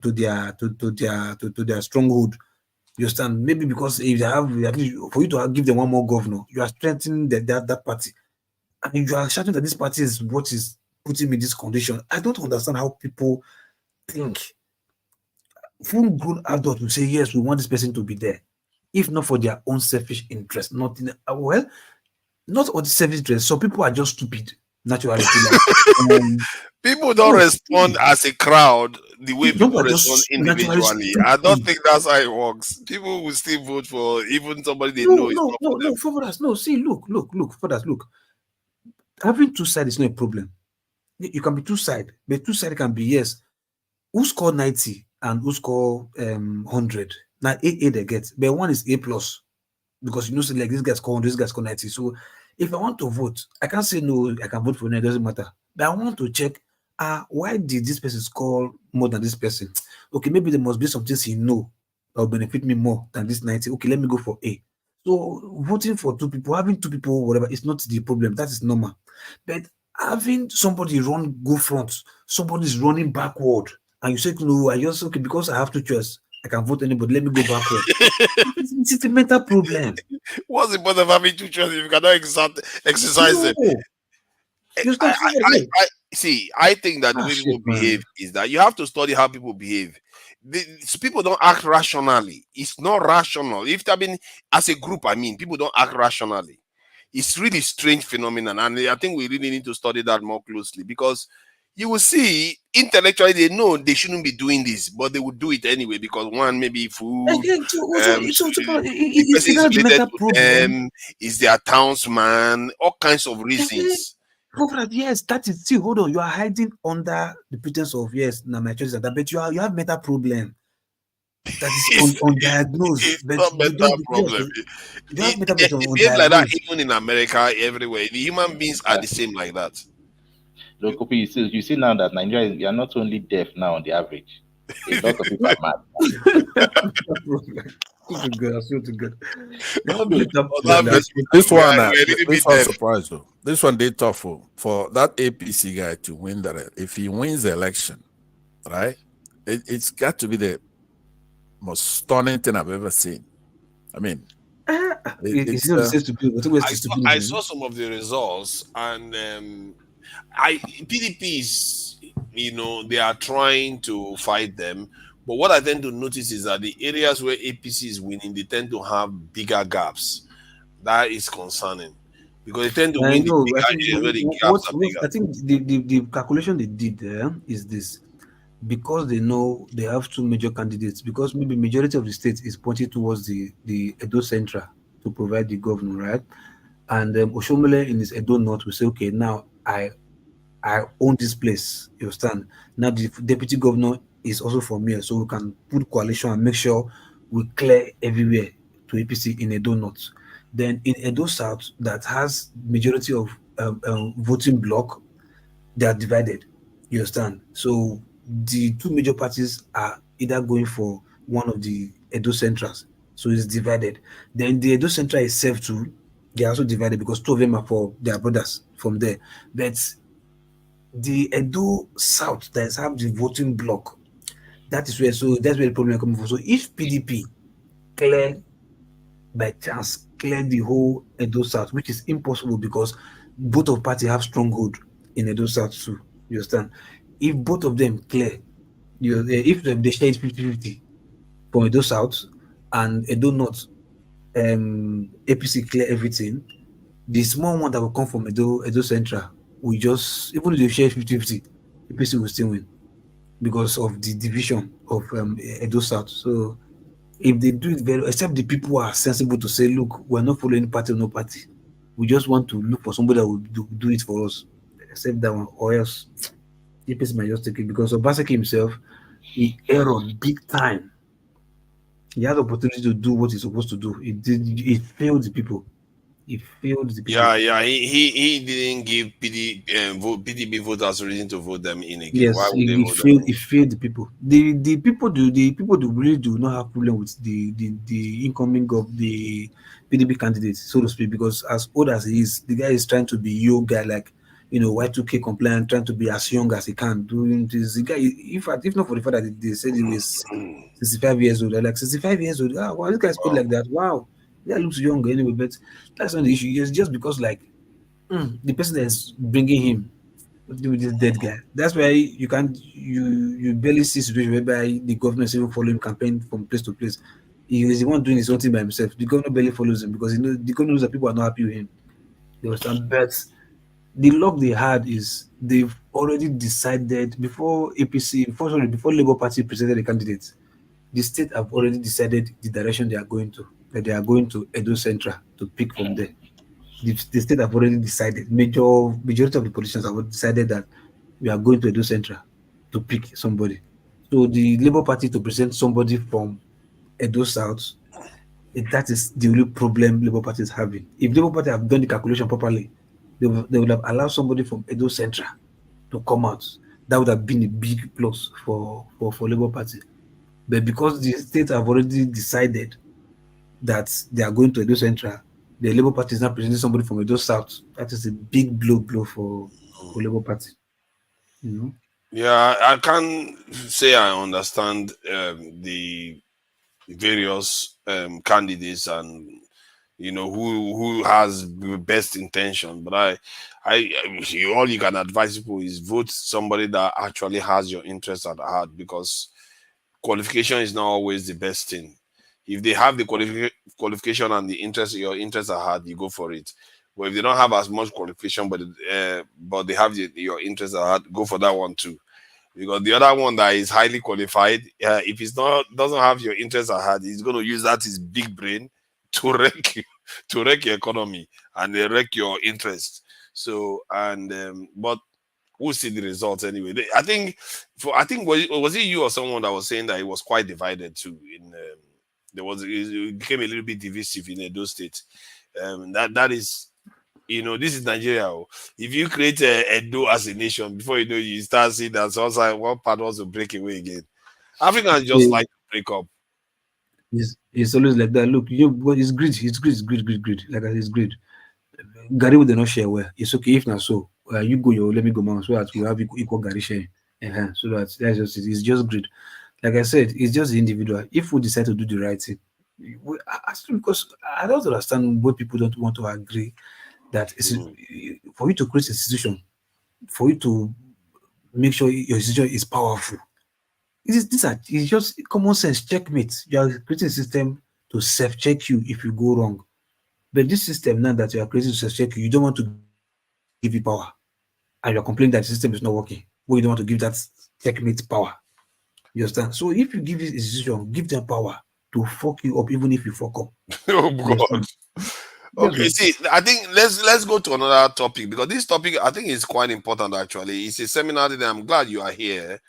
to their stronghold. You understand? Maybe because if they have, at least for you to give them one more governor, you are strengthening that party, and you are shouting that this party is what is putting me in this condition. I don't understand how people think. Full grown adults will say, yes, we want this person to be there, if not for their own selfish interest. Not in well, not all the selfish interest. Some people are just stupid naturally. People don't No, respond as a crowd the way some people are respond just naturally individually. I don't stupid. think that's how it works. People will still vote for even somebody they No, know is no, not no, for no, them. fathers, no. See, look, fathers, look. Having two sides is not a problem. You can be two side, but two side can be yes. Who score 90 and who score 100? Now A they get, but one is A plus because you know, say like this guy score 100, this guy score 90. So if I want to vote, I can't say no. I can vote for no. It doesn't matter. But I want to check. Why did this person score more than this person? Okay, maybe there must be some things he know that will benefit me more than this 90. Okay, let me go for A. So voting for two people, having two people, whatever, is not the problem. That is normal. But having somebody go front, somebody's running backward, and you say, no, I just okay because I have two choices. I can vote anybody. Let me go backward. It's a mental problem. What's the point of having two choices if you cannot exercise them? No, you I, start I, feeling I, like, I see. I think that the way shit, people behave man. is that you have to study how people behave. People don't act rationally. It's not rational. If I mean, as a group, I mean, people don't act rationally. It's really strange phenomenon, and I think we really need to study that more closely because you will see intellectually they know they shouldn't be doing this, but they would do it anyway because one maybe food, Again, the person is that's the related mental to problem. them, is their townsman, all kinds of Eh, reasons. yes, that is. See, hold on. You are hiding under the pretense of yes, now my choice is that, but you have mental problem that is It's, undiagnosed. it's But not you don't. mental Yes, problem. you have mental It problem behaves like that undiagnosed. even in America, everywhere. The human beings are the same like that. Look, you see now that Nigeria, we are not only deaf now on the average. A lot of people are mad. Swear to God, I swear to God. You have mental On problem. average, This we are, one, we are a little this bit one deaf. surprised you. This one they tough for that APC guy to win that. If he wins the election, right, it's got to be the most stunning thing I've ever seen. I mean, It's it's not the same stupidity. Whatever is I stupidity. saw some of the results, and I PDPs, they are trying to fight them. But what I tend to notice is that the areas where APC is winning, they tend to have bigger gaps. That is concerning because they tend to I win the know. I bigger think areas where the gaps are I bigger. think the calculation they did there is this because they know they have two major candidates because maybe majority of the state is pointing towards the Edo Central to provide the governor, right? And Oshomole in his Edo North will say, okay, now I own this place. You understand? Now the deputy governor is also from here, so we can put coalition and make sure we clear everywhere to APC in Edo North. Then in Edo South, that has majority of voting bloc, they are divided. You understand? So the two major parties are either going for one of the Edo Centrals. So it's divided. Then the Edo Central itself too, they are also divided because two of them are for their brothers from there. But the Edo South that have the voting block. That is where that's where the problem is coming from. So if PDP clear by chance clear the whole Edo South, which is impossible because both of party have stronghold in Edo South too. You understand? If both of them clear, if they share it 50-50 for Edo South and Edo North, APC clear everything, the small one that will come from Edo Central will just even if they share 50-50, APC will still win because of the division of Edo South. So if they do it very, except the people are sensible to say, look, we're not following party or no party. We just want to look for somebody that will do it for us. Except that one, or else the person might just take it because Obaseki himself, he erred big time. He had the opportunity to do what he's supposed to do. He failed the people. He failed the people. Yeah. He didn't give PDP voters reason to vote them in again. Why Yes, would they he vote them failed. in? He failed the people. The people do really do not have problem with the incoming of the PDP candidate, so to speak, because as old as he is, the guy is trying to be your guy. Like Y2K compliant, trying to be as young as he can, doing this. The guy, in fact, if not for the fact that they said he was 65 years old, they're like 65 years old. Ah, wow, this guy's good Wow. like that. Wow, that looks young anyway. But that's not the issue. It's just because like the person that's bringing him with this dead guy. That's why you can't you barely see situation whereby the governor is even following campaign from place to place. He is the one doing his own thing by himself. The governor barely follows him because the governor knows that people are not happy with him. There was some bets. The luck they had is they've already decided before APC, before Labour Party presented the candidates, the state have already decided the direction they are going to. That they are going to Edo Central to pick from there. The state have already decided. Majority of the politicians have already decided that we are going to Edo Central to pick somebody. So the Labour Party to present somebody from Edo South, that is the only problem Labour Party is having. If Labour Party have done the calculation properly, they would have allowed somebody from Edo Central to come out. That would have been a big plus for Labour Party. But because the states have already decided that they are going to Edo Central, the Labour Party is now presenting somebody from Edo South. That is a big blow for Labour Party. You know? Yeah, I can say I understand the various candidates and who has the best intention, but all you can advise people is vote somebody that actually has your interest at heart, because qualification is not always the best thing. If they have the qualification and the interest, your interests are hard, you go for it. But if they don't have as much qualification, but they have your interests are hard, go for that one too. Because the other one that is highly qualified, if it's not doesn't have your interests at heart, he's going to use that his big brain to wreck you, to wreck your economy and wreck your interest. So but we'll see the results anyway. I think was it you or someone that was saying that it was quite divided too. It became a little bit divisive in Edo State. That is, this is Nigeria. Oh. If you create Edo as a nation, before you know, you start seeing that one part wants to break away again. Africans just So like to break up. it's always like that. Look, what it's greed. It's greed. It's greed. Greed. Greed. Like I said, it's greed. Gary will not share well. It's okay if not so. You go your let me go man so that we have equal Gary sharing. So that's just it. It's just greed. Like I said, it's just the individual. If we decide to do the right thing, because I don't understand why people don't want to agree that for you to create a institution, for you to make sure your institution is powerful. It's just common sense checkmate. You are creating a system to self-check you if you go wrong. But this system now that you are creating to self-check you, you don't want to give it power. And you're complaining that the system is not working. Well, you don't want to give that checkmate power. You understand? So if you give this institution, give them power to fuck you up, even if you fuck up. Oh You God. understand? Yes, Okay, no. see, I think let's go to another topic, because this topic I think is quite important actually. It's a seminar that I'm glad you are here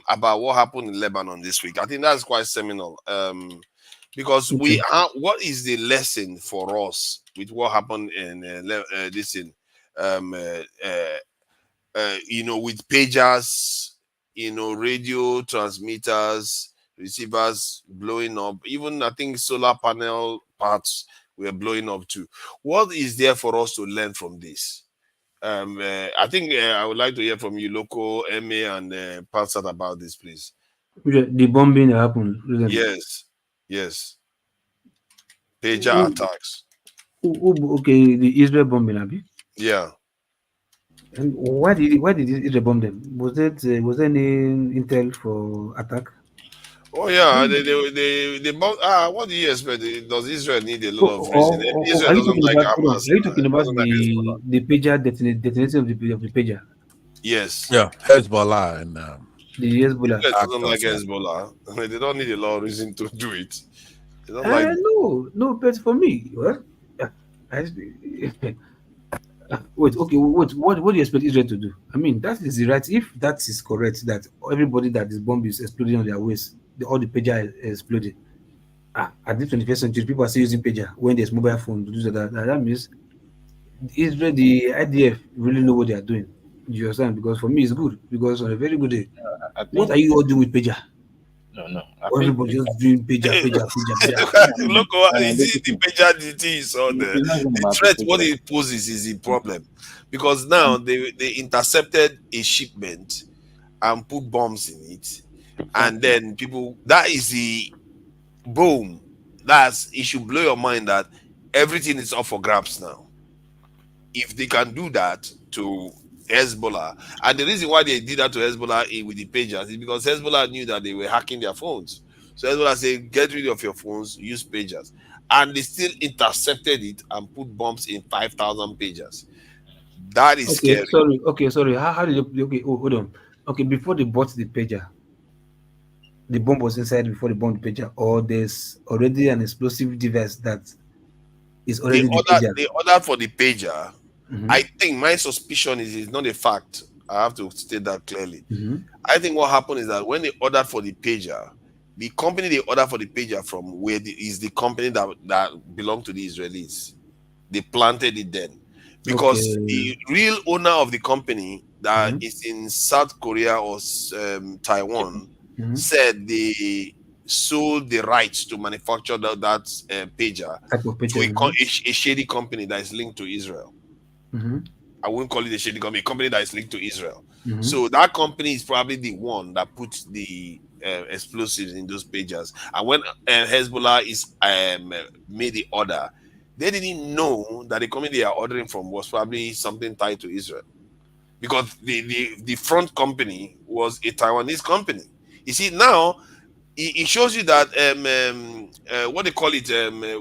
about what happened in Lebanon this week. I think that's quite seminal. Because Okay. what is the lesson for us with what happened in this in um uh, uh, with pagers, radio transmitters, receivers blowing up. Even I think solar panel parts were blowing up too. What is there for us to learn from this? I think I would like to hear from you, Loco, MA, and Pansat about this, please. The bombing that happened recently. Yes, yes, pager Who, attacks. okay, the Israel bombing, Abi. Yeah. And why did Israel bomb them? Was there any intel for attack? Oh yeah, what do you expect? Does Israel need a lot of reason? Or Israel are you doesn't talking like about? Hold on. Hamas. Are you talking about Doesn't like Hezbollah. the pager detonation of the pager, Yes. Yeah, Hezbollah and the Hezbollah? Israel doesn't like actors. Yeah. Hezbollah. They don't need a lot of reason to do it. They don't like. No, no. But for me, well, I, wait. Okay, wait. What do you expect Israel to do? I mean, that is the right. If that is correct, that everybody that is bomb is exploding on their waist, all the pager is exploding. At the 21st century, people are still using pager when there's mobile phone to do that. That means Israel, the IDF really know what they are doing. You understand? Because for me, it's good. Because on a very good day, I what think are you all doing with pager? No. Everybody just doing pager. Look, you see the pager, the thing is on there. It's not even The about threat, the what pager. it poses is the problem. Because now they intercepted a shipment and put bombs in it. And then people, that is the boom. It should blow your mind that everything is up for grabs now. If they can do that to Hezbollah, and the reason why they did that to Hezbollah with the pagers is because Hezbollah knew that they were hacking their phones. So Hezbollah said, get rid of your phones, use pagers. And they still intercepted it and put bombs in 5,000 pagers. That is Okay, scary. sorry. Okay, sorry. How did you? Okay, oh, hold on. Okay, before they bought the pager, the bomb was inside before they bombed the pager, or there's already an explosive device that is They already the ordered, pager. they ordered for the pager. Mhm, I think my suspicion is it's not a fact. I have to state that clearly. mhm. I think what happened is that when they ordered for the pager, the company they ordered for the pager from is the company that belonged to the Israelis. They planted it then. Because Okay. the real owner of the company that Mhm, is in South Korea or Taiwan mhm. said they sold the rights to manufacture that pager Type of to pager. Mhm, a shady company that is linked to Israel. mhm, I wouldn't call it a shady company, a company that is linked to Israel. mhm. So that company is probably the one that puts the explosives in those pagers. And when Hezbollah is made the order, they didn't know that the company they are ordering from was probably something tied to Israel, because the front company was a Taiwanese company. You see now it shows you that what they call it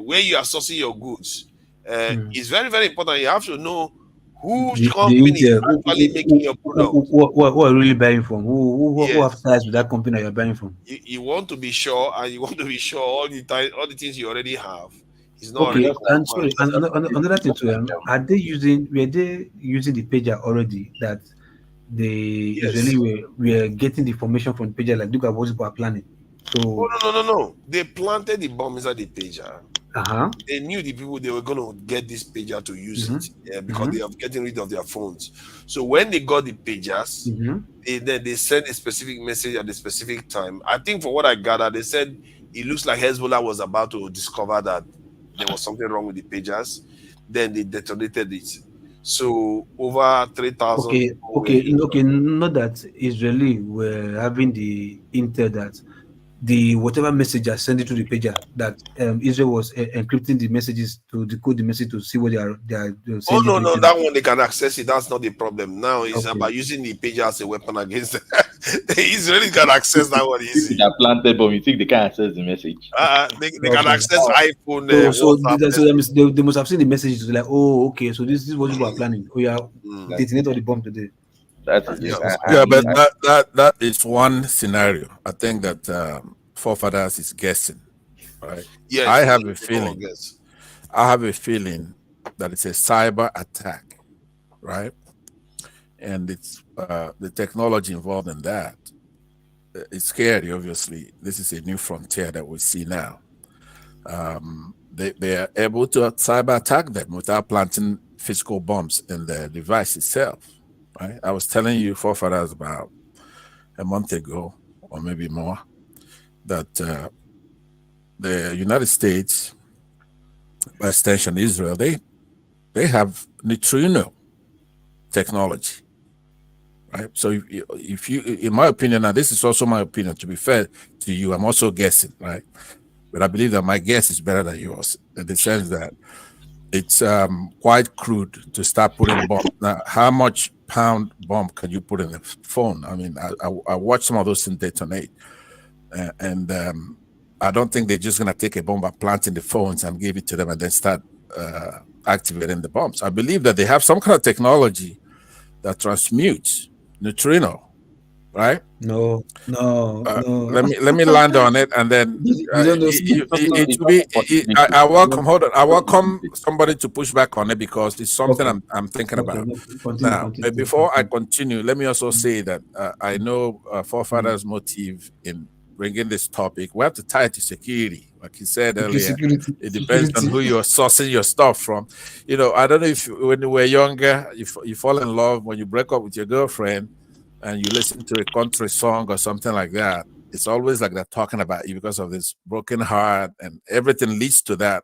where you are sourcing your goods Mm. is very very important. You have to know whose The company is intel, actually making your product. who are really buying from? Who have Yes, ties with that company that you're buying from? you want to be sure, and you want to be sure all the time, all the things you already have is not It's Okay, already just like and compromised. sorry, and another thing just too. like Were they using the pager already that the Yes. Israeli were getting the information from the pager, like look at what people are planning. Oh So, no. They planted the bomb inside the pager. uh-huh. They knew the people they were going to get this pager to use Mm-hmm. it, because Mm-hmm. they are getting rid of their phones. So when they got the pagers, Mm-hmm. they sent a specific message at a specific time. I think from what I gathered, they said it looks like Hezbollah was about to discover that there was something wrong with the pagers. Then they detonated it. So over 3,000 Okay, people were okay, injured. okay. Not that Israeli were having the intel that the whatever message are sending to the pager that Israel was encrypting the messages to decode the message to see what they're Oh sending no, to each no, other. that one they can access it. That's not the problem. Now it's Okay. about using the pager as a weapon against them. The Israelis can access that one people easy. that planted bomb, you think they can't access the message? They can Okay. access iPhone, So WhatsApp that message. means they must have seen the messages like, oh, okay, so this is what people are planning. Oh yeah, Mm, That's detonate all the bomb today. that is yeah. it. Yeah, but I that is one scenario. I think that forefathers is guessing, right? I Yes, have a they don't feeling. guess. I have a feeling that it's a cyber attack, right? And it's the technology involved in that. It's scary, obviously. This is a new frontier that we see now. They are able to cyber attack them without planting physical bombs in the device itself, right? I was telling you forefathers about a month ago, or maybe more, that the United States, by extension Israel, they have neutrino technology, right? So if you, in my opinion, now this is also my opinion. To be fair to you, I'm also guessing, right? But I believe that my guess is better than yours in the sense that it's quite crude to start putting bombs. Now, how much pound bomb can you put in a phone? I mean, I watched some of those things detonate, and I don't think they're just going to take a bomb and plant in the phones and give it to them and then start activating the bombs. I believe that they have some kind of technology that transmutes neutrino, right? No. Let me land on it, and then You don't know. it will be. I welcome. Hold on. I welcome somebody to push back on it because it's something Okay. I'm thinking Okay. about No, continue. now. But before I Continue. continue, let me also say that I know Mm. forefathers' motive in bringing this topic. We have to tie it to security, like you said Okay. earlier. Security. It depends on Security. who you're sourcing your stuff from. You know, I don't know if when you were younger, you fall in love when you break up with your girlfriend and you listen to a country song or something like that, it's always like they're talking about you because of this broken heart, and everything leads to that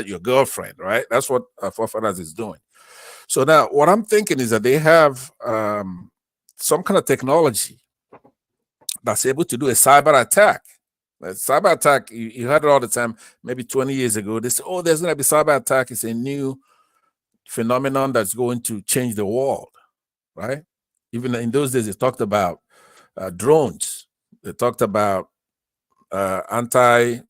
your girlfriend, right? That's what our forefathers is doing. So now what I'm thinking is that they have some kind of technology that's able to do a cyber attack. A cyber attack, you heard it all the time, maybe 20 years ago. They say, oh, there's going to be cyber attack. It's a new phenomenon that's going to change the world, right? Even in those days, they talked about drones. They talked about anti-missile,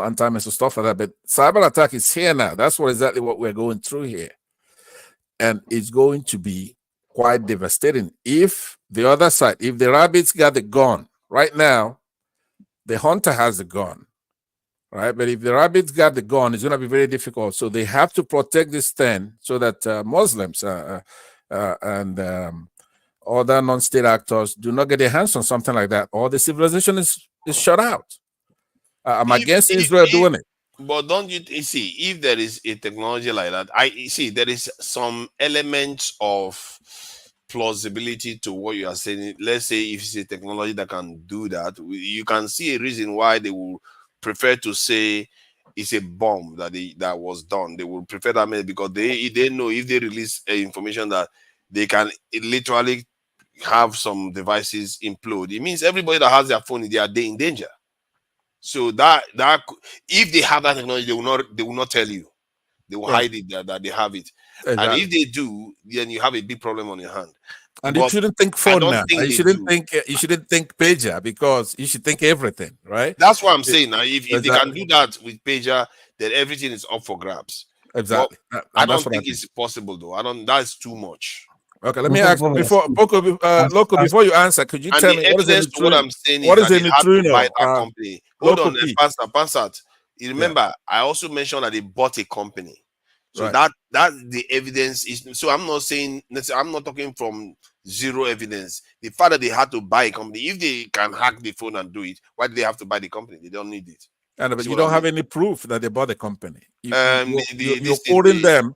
anti-missile stuff like that. But cyber attack is here now. That's exactly what we're going through here. And it's going to be quite devastating. If the other side, if the rabbits got the gun, right now, the hunter has the gun, right? But if the rabbits got the gun, it's going to be very difficult. So they have to protect this thing so that Muslims and other non-state actors do not get their hands on something like that, or the civilization is shut out. I'm against Israel doing it. But don't you see, if there is a technology like that, I see there is some elements of plausibility to what you are saying. Let's say if it's a technology that can do that, you can see a reason why they will prefer to say it's a bomb that was done. They will prefer that because they know if they release information that they can literally have some devices implode. It means everybody that has their phone, they are in danger. So that if they have that technology, they will not tell you. They will hide it that they have it. Exactly. And if they do, then you have a big problem on your hand. And you shouldn't think phone now. You shouldn't think pager, because you should think everything, right? That's what I'm saying. Now, if they can do that with pager, then everything is up for grabs. Exactly. I don't think it's possible, though. That's too much. Okay, let me ask before before you answer, could you tell me what is what I'm saying? What is a neutrino? Company. Hold on, Pansat. You remember, I also mentioned that they bought a company. So that the evidence is. So I'm not saying. I'm not talking from zero evidence. The fact that they had to buy a company, if they can hack the phone and do it, why do they have to buy the company? They don't need it. But you don't have any proof that they bought the company. You're quoting them.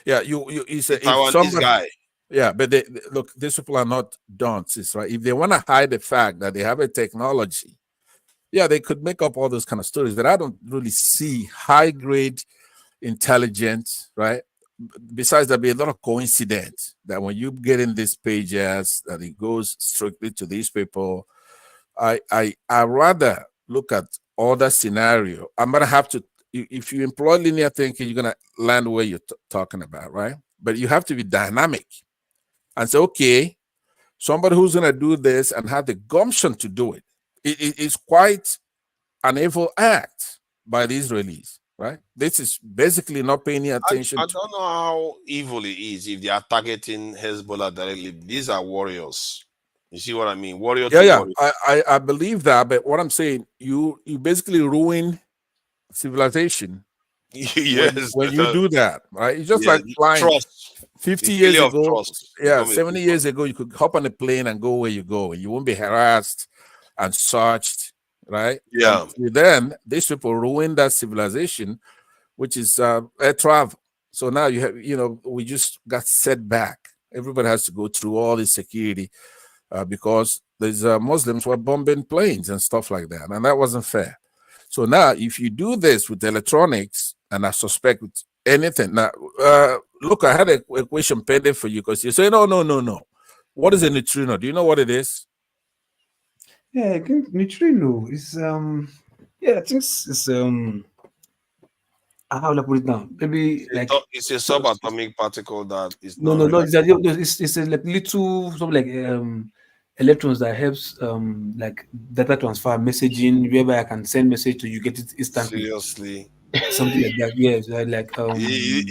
Yeah, you say if somebody. Guy. Yeah, but look, these people are not dunces, right? If they want to hide the fact that they have a technology, yeah, they could make up all those kind of stories. But I don't really see high-grade intelligence, right? Besides, there'll be a lot of coincidence that when you get in these pages, that it goes strictly to these people. I rather look at other scenario. I'm gonna have to. If you employ linear thinking, you're gonna land where you're talking about, right? But you have to be dynamic and say, okay, somebody who's going to do this and have the gumption to do it. It is quite an evil act by the Israelis, right? This is basically not paying any attention. I don't know how evil it is if they are targeting Hezbollah directly. These are warriors. You see what I mean? Warrior. I believe that, but what I'm saying, you basically ruin civilization. Yes, when you do that, right? It's just like flying. Trust. 50 years ago, 70 years ago, you could hop on a plane and go where you go, and you won't be harassed and searched, right? Yeah. And then these people ruin that civilization, which is air travel. So now we just got set back. Everybody has to go through all this security because there's Muslims were bombing planes and stuff like that, and that wasn't fair. So now, if you do this with electronics, and I suspect with anything now, look, I had a question pending for you because you say no. What is a neutrino? Do you know what it is? Yeah, I think neutrino is I think it's how to put it down? Maybe it's a subatomic particle that is no. It's like little something like electrons that helps like data transfer, messaging, whereby I can send message to you, get it instantly. Seriously. Something like that, yes. Like you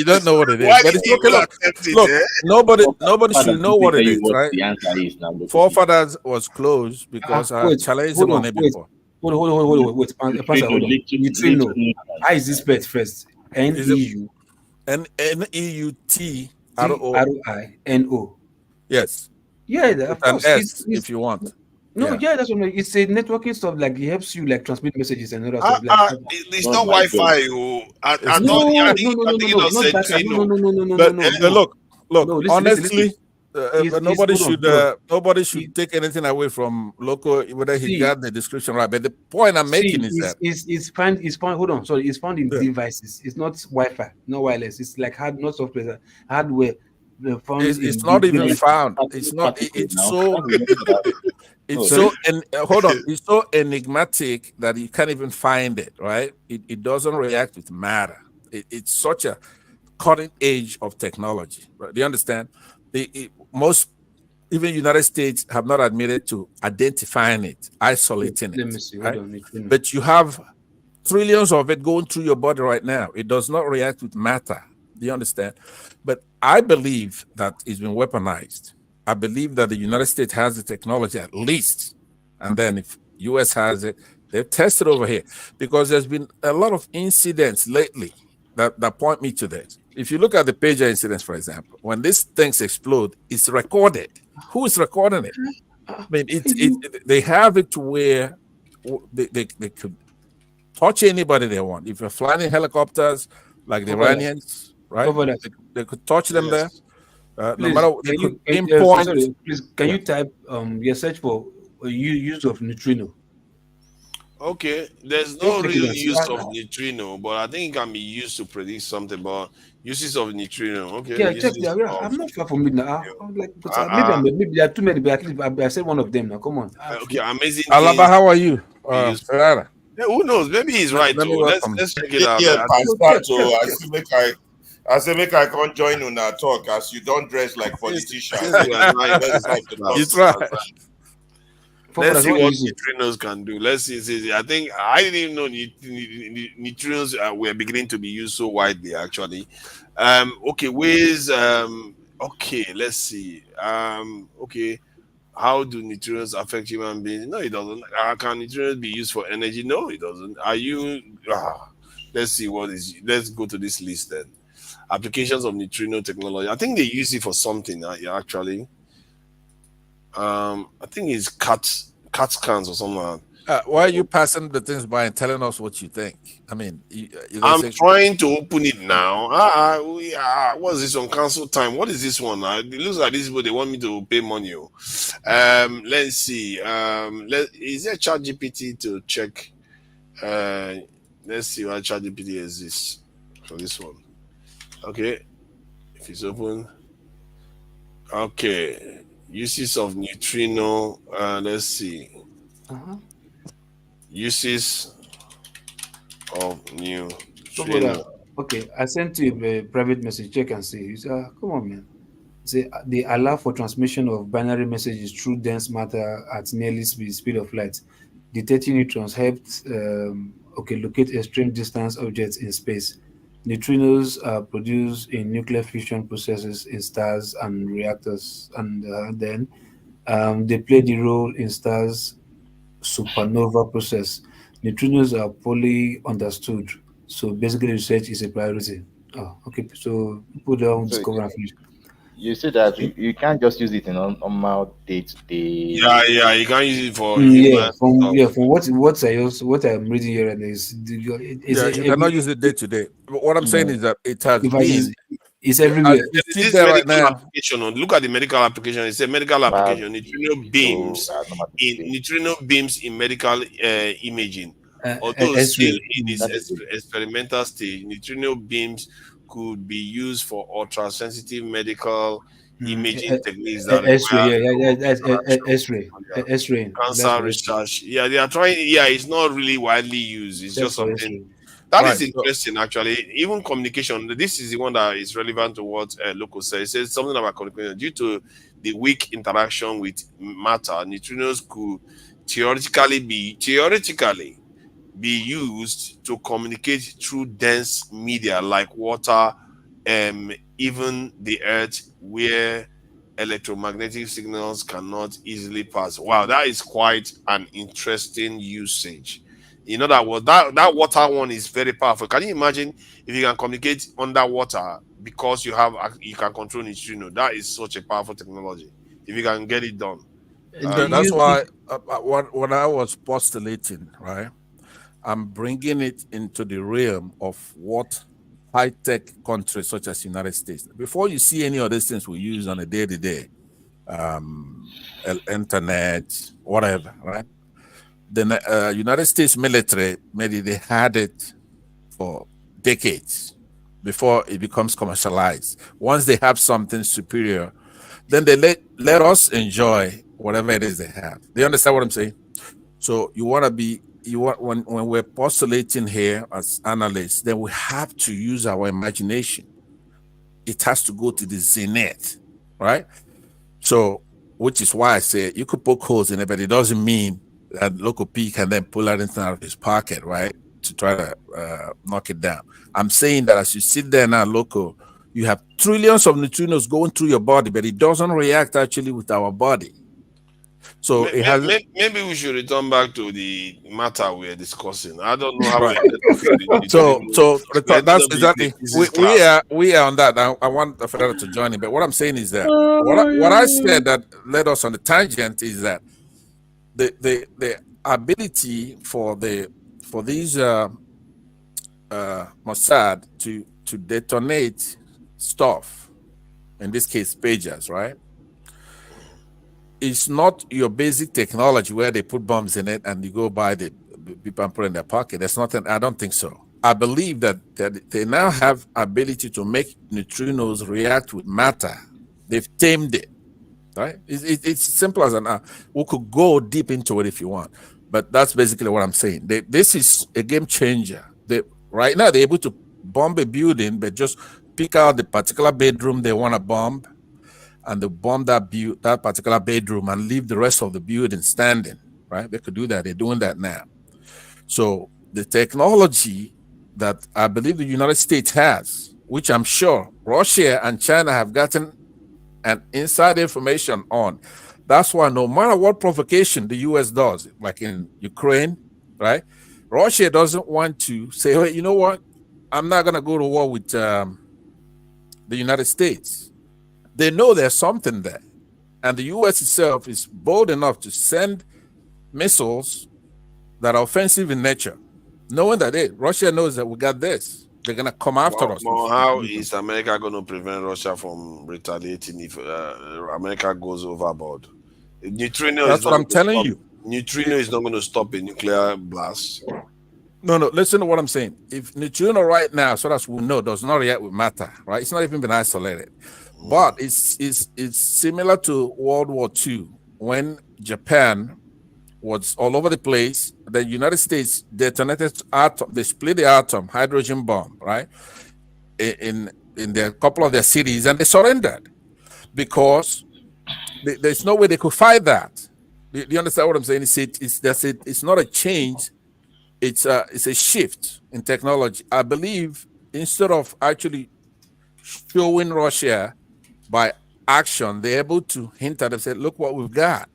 don't know what it is. But it's okay. Look, nobody should know what it is, right? The answer is now. Forefathers was closed because I challenged them on it before. Hold on, wait. Neutrino. How is this spelled first? NEU. NEUTROINO. Yes. Yeah, of course. It's if you want. No, that's what I mean. It's a networking stuff. Like it helps you like transmit messages and other stuff. It's not Wi-Fi. No. Look, honestly, But nobody should It- take anything away from local, whether he see, got the description right. But the point I'm making is that it's found. Hold on, sorry. It's found in yeah, devices. It's not Wi-Fi, not wireless. It's like not software, hardware. Found it's in not even devices. found. It's not. Particles It's now. so. Can't be looking at that. It's No, so. And hold on. It's so enigmatic that you can't even find it. Right. It doesn't react with matter. It's such a cutting edge of technology. Right? Do you understand? Most even United States have not admitted to identifying it, isolating Let me it, see. Hold right? on. But you have trillions of it going through your body right now. It does not react with matter. Do you understand? But I believe that it's been weaponized. I believe that the United States has the technology at least, and then if US has it, they've tested over here because there's been a lot of incidents lately that point me to this. If you look at the pager incidents, for example, when these things explode, it's recorded. Who is recording it? I mean, they have it to where they could touch anybody they want. If you're flying in helicopters, like the Cover that. Iranians, right? Cover that. They could touch them there. Yes. No Please, matter they can could you? pinpoint. Sorry, please. Can Yeah. you type your search for use of neutrino? Okay, there's Just no check it real out. See, use of neutrino, but I think it can be used to predict something. But uses of neutrino, okay, yeah, check. uses Yeah, of I'm not far from it now. I'm like, but, uh, uh, maybe there are too many, but at least I said one of them now. Come on. okay, amazing Alaba, things how are you? be used for. Ferrara. Yeah, who knows? Maybe he's right Let too. me welcome. Let's check it out. Yeah, I think pastor. So check. I say make I can't join on our talk as you don't dress like politicians. since we are now Let's in start to talk. You try. let's see What do what you see? neutrinos can do. Let's see. I think I didn't even know neutrinos were beginning to be used so widely. Actually, okay, ways. Okay, let's see. Okay, how do neutrinos affect human beings? No, it doesn't. Can neutrinos be used for energy? No, it doesn't. Are you? Let's see what is. Let's go to this list then. Applications of neutrino technology. I think they use it for something. Yeah, actually. I think it's CAT scans or something. Why are you passing the things by and telling us what you think? I mean, you I'm trying to open it now. What's this on cancel time? What is this one? It looks like this people they want me to pay money. Let's see. Is there chat GPT to check? Let's see why chat GPT exists for this one. Okay, if it's open. Okay, uses of neutrino. Let's see. Uses of neutrino. Okay, I sent you a private message. Check and see. You say, come on, man. Say they allow for transmission of binary messages through dense matter at nearly speed of light. Detecting neutrons helped locate extreme distance objects in space. Neutrinos are produced in nuclear fusion processes in stars and reactors, and then they play the role in stars' supernova process. Neutrinos are poorly understood, so basically research is a priority. Oh, okay. So people don't So discover and finish. you see that you can't just use it in normal day-to-day. Yeah, you can use it for Yeah, human stuff. from what I'm reading here and is you cannot use it day to day. But what I'm saying is that it has been. it's everywhere. It's This there right medical now. application. Look at the medical application. It's a medical application. Neutrino beams in medical imaging. Although still X-ray. in its That is it. experimental stage, neutrino beams could be used for ultra-sensitive medical imaging techniques that X-ray, require yeah, low that's interaction X-ray, with X-ray. That's cancer for X-ray. research. Yeah, they are trying. Yeah, it's not really widely used. It's That's just for something X-ray. that Right. is interesting, actually. Even communication, this is the one that is relevant to what Loco says. It says something about communication. Due to the weak interaction with matter, neutrinos could theoretically be used to communicate through dense media like water, even the earth, where electromagnetic signals cannot easily pass. Wow, that is quite an interesting usage. You know that was that water one is very powerful. Can you imagine if you can communicate underwater because you can control neutrino? That is such a powerful technology. If you can get it done. That's why what I was postulating, right? I'm bringing it into the realm of what high-tech countries such as United States. Before you see any of these things we use on a day-to-day, internet, whatever, right? The United States military, maybe they had it for decades before it becomes commercialized. Once they have something superior, then they let us enjoy whatever it is they have. Do you understand what I'm saying? So you want to be, you want, when we're postulating here as analysts, then we have to use our imagination. It has to go to the zenith, right? So, which is why I say you could poke holes in it, but it doesn't mean that Local P can then pull anything out of his pocket, right, to try to knock it down. I'm saying that as you sit there now, Local, you have trillions of neutrinos going through your body, but it doesn't react actually with our body. So it has. Maybe we should return back to the matter we're discussing. I don't know how Right. we're So that's be exactly we are on that. I want the federal to join in, but what I'm saying is that what I said that led us on the tangent is that the ability for these Mossad to detonate stuff, in this case pagers, right? It's not your basic technology where they put bombs in it and you go buy the people and put it in their pocket. There's nothing. I don't think so. I believe that they now have ability to make neutrinos react with matter. They've tamed it, right? It's simple as an. We could go deep into it if you want, but that's basically what I'm saying. This is a game changer. Right now they're able to bomb a building, but just pick out the particular bedroom they want to bomb, and they bomb that particular bedroom and leave the rest of the building standing, right? They could do that. They're doing that now. So the technology that I believe the United States has, which I'm sure Russia and China have gotten an inside information on. That's why no matter what provocation the US does, like in Ukraine, right? Russia doesn't want to say, hey, you know what? I'm not going to go to war with the United States. They know there's something there. And the US itself is bold enough to send missiles that are offensive in nature, knowing that, hey, Russia knows that we got this. They're going to come after us. Well, how is America going to prevent Russia from retaliating if America goes overboard? Neutrino That's what I'm telling you. Neutrino is not going to stop a nuclear blast. No, listen to what I'm saying. If neutrino right now, so as we know, does not react with matter, right? It's not even been isolated. But it's similar to World War II when Japan was all over the place. The United States detonated atom. They split the atom, hydrogen bomb, right, in a couple of their cities, and they surrendered because there's no way they could fight that. Do you understand what I'm saying? It's not a change. It's a shift in technology. I believe instead of actually showing Russia by action, they're able to hint at and say, look what we've got.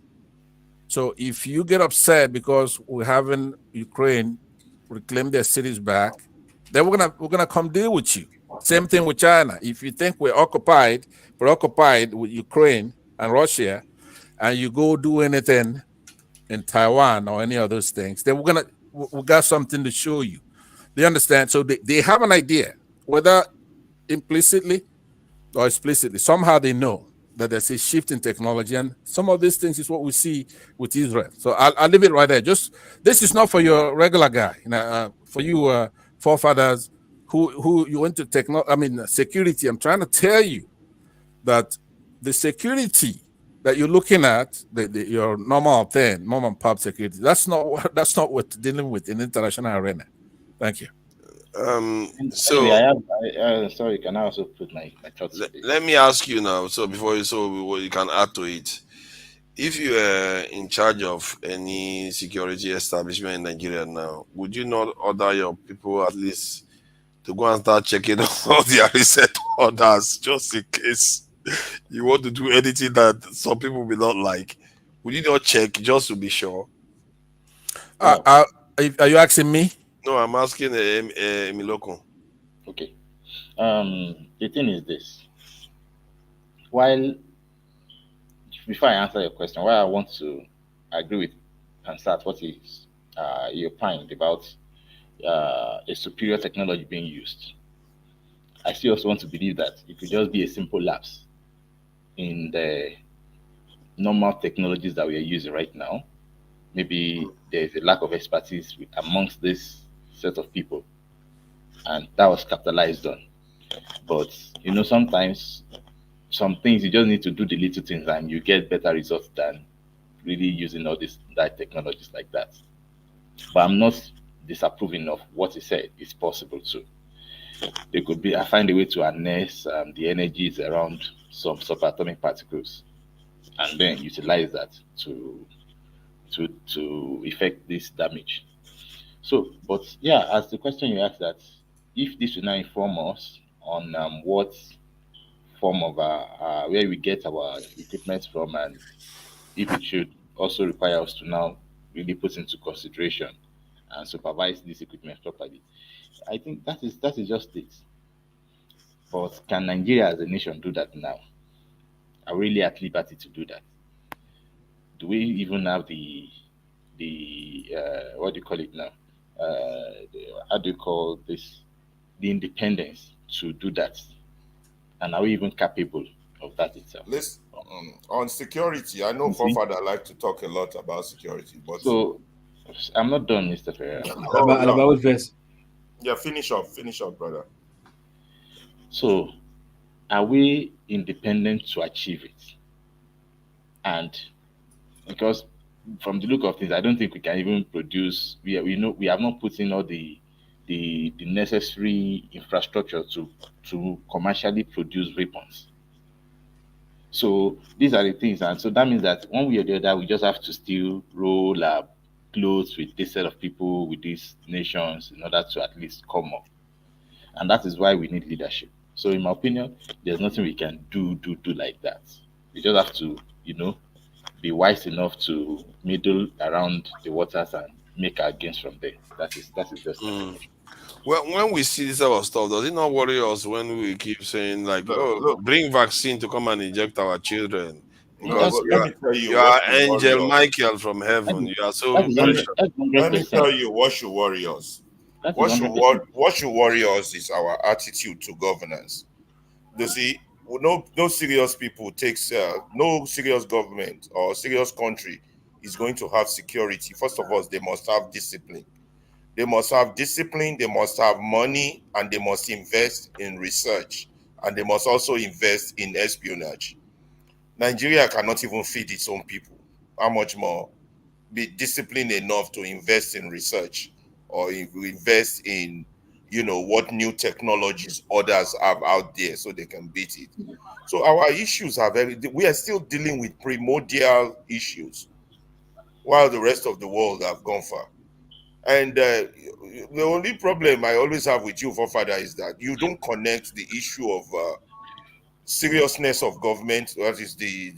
So if you get upset because we're having Ukraine reclaim their cities back, then we're gonna come deal with you. Same thing with China. If you think we're occupied with Ukraine and Russia, and you go do anything in Taiwan or any of those things, then we got something to show you. They understand? So they have an idea, whether implicitly or explicitly. Somehow they know that there's a shift in technology, and some of these things is what we see with Israel. So I'll leave it right there. Just this is not for your regular guy, for you forefathers who you went to security. I'm trying to tell you that the security that you're looking at, your normal thing, mom and pop security, that's not what we're dealing with in the international arena. Thank you. Sorry, can I also put my thoughts? Let me ask you now. So before you can add to it. If you are in charge of any security establishment in Nigeria now, would you not order your people at least to go and start checking all their reset orders just in case you want to do anything that some people will not like? Would you not check just to be sure? Are you asking me? No, I'm asking Emiloko. Okay. The thing is this. Before I answer your question, why I want to agree with Hansat, what is your point about a superior technology being used. I still also want to believe that it could just be a simple lapse in the normal technologies that we are using right now. Maybe there's a lack of expertise amongst this set of people, and that was capitalized on. But sometimes some things you just need to do the little things, and you get better results than really using all these that technologies like that. But I'm not disapproving of what he said. It's possible too. There could be I find a way to harness the energies around some subatomic particles, and then utilize that to effect this damage. So, but yeah, as the question you asked, that if this will now inform us on what form of where we get our equipment from, and if it should also require us to now really put into consideration and supervise this equipment properly, I think that is just it. But can Nigeria as a nation do that now? Are we really at liberty to do that? Do we even have the what do you call it now? How do you call this? The independence to do that, and are we even capable of that itself? Listen, on security, I know You see? forefather like to talk a lot about security, but So I'm not done, Mr. Ferreira. oh yeah, About verse. yeah, finish up, brother. So are we independent to achieve it? And because from the look of things, I don't think we can even produce. We have not put in all the necessary infrastructure to commercially produce weapons. So these are the things, and so that means that one way or the other, we just have to still roll our clothes with this set of people, with these nations, in order to at least come up. And that is why we need leadership. So, in my opinion, there's nothing we can do like that. We just have to, be wise enough to middle around the waters and make our gains from there. That is just my Mm. submission. Well, when we see this sort of stuff, does it not worry us when we keep saying like, Look, "Oh, look, bring vaccine to come and inject our children," no, because That's but let me tell you you what are should worry Angel us. Michael from that heaven. is You are that so is Let me hundred precious. that's hundred let me tell percent. you what should worry us. That is 100%. What should worry us is our attitude to governance. You see, no serious people takes no serious government or serious country is going to have security. First of all, they must have discipline. They must have discipline, they must have money, and they must invest in research, and they must also invest in espionage. Nigeria cannot even feed its own people. How much more be disciplined enough to invest in research or invest in what new technologies others have out there so they can beat it. So our issues are we are still dealing with primordial issues while the rest of the world have gone far. And the only problem I always have with you, forefather, is that you don't connect the issue of seriousness of government, that is the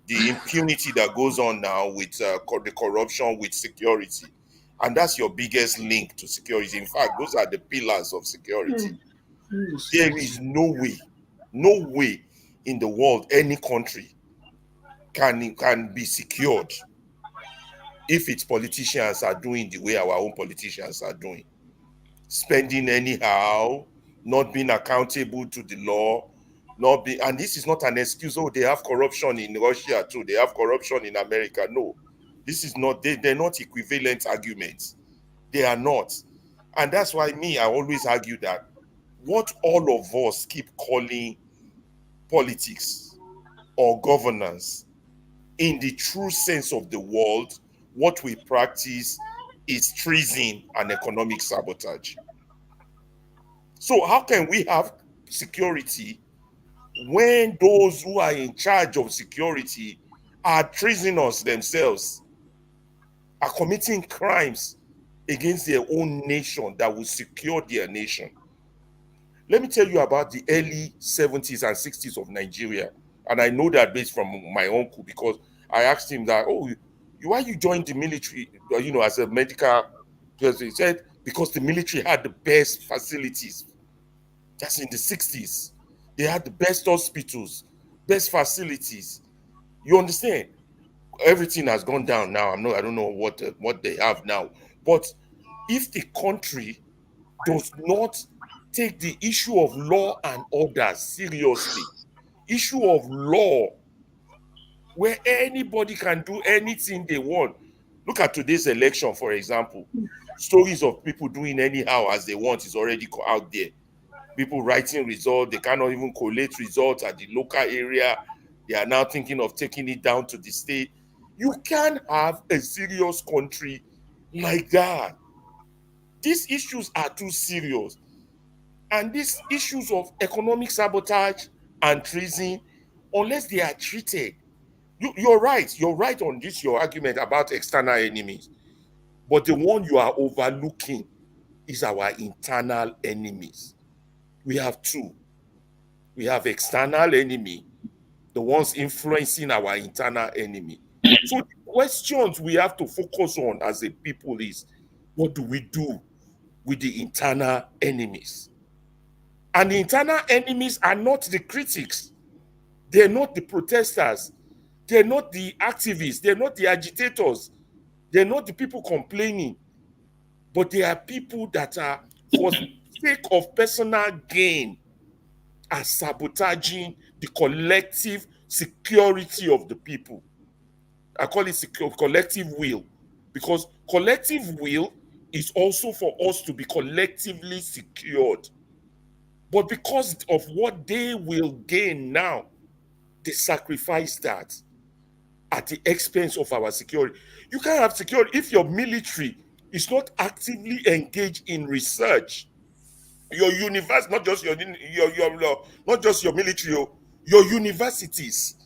impunity that goes on now with the corruption with security, and that's your biggest link to security. In fact, those are the pillars of security. There is no way in the world any country can be secured if its politicians are doing the way our own politicians are doing, spending anyhow, not being accountable to the law, not be, and this is not an excuse. Oh, they have corruption in Russia too. They have corruption in America. No, this is not. They're not equivalent arguments. They are not, and that's why I always argue that what all of us keep calling politics or governance, in the true sense of the word, what we practice is treason and economic sabotage. So how can we have security when those who are in charge of security are treasonous themselves, are committing crimes against their own nation that will secure their nation? Let me tell you about the early 70s and 60s of Nigeria. And I know that based from my uncle, because I asked him that, oh, why you joined the military, as a medical person? He said, because the military had the best facilities. That's in the 60s. They had the best hospitals, best facilities. You understand? Everything has gone down now. I don't know what they have now. But if the country does not take the issue of law and order seriously, issue of law where anybody can do anything they want. Look at today's election, for example. Stories of people doing anyhow as they want is already out there. People writing results, they cannot even collate results at the local area. They are now thinking of taking it down to the state. You can't have a serious country like that. These issues are too serious. And these issues of economic sabotage and treason, unless they are treated, you're right. You're right on this, your argument about external enemies. But the one you are overlooking is our internal enemies. We have two. We have external enemy, the ones influencing our internal enemy. So the questions we have to focus on as a people is, what do we do with the internal enemies? And the internal enemies are not the critics. They're not the protesters. They're not the activists. They're not the agitators. They're not the people complaining. But they are people that are, for sake of personal gain, are sabotaging the collective security of the people. I call it collective will, because collective will is also for us to be collectively secured. But because of what they will gain now, they sacrifice that at the expense of our security. You can't have security if your military is not actively engaged in research. Your university, not just not just your military, your universities,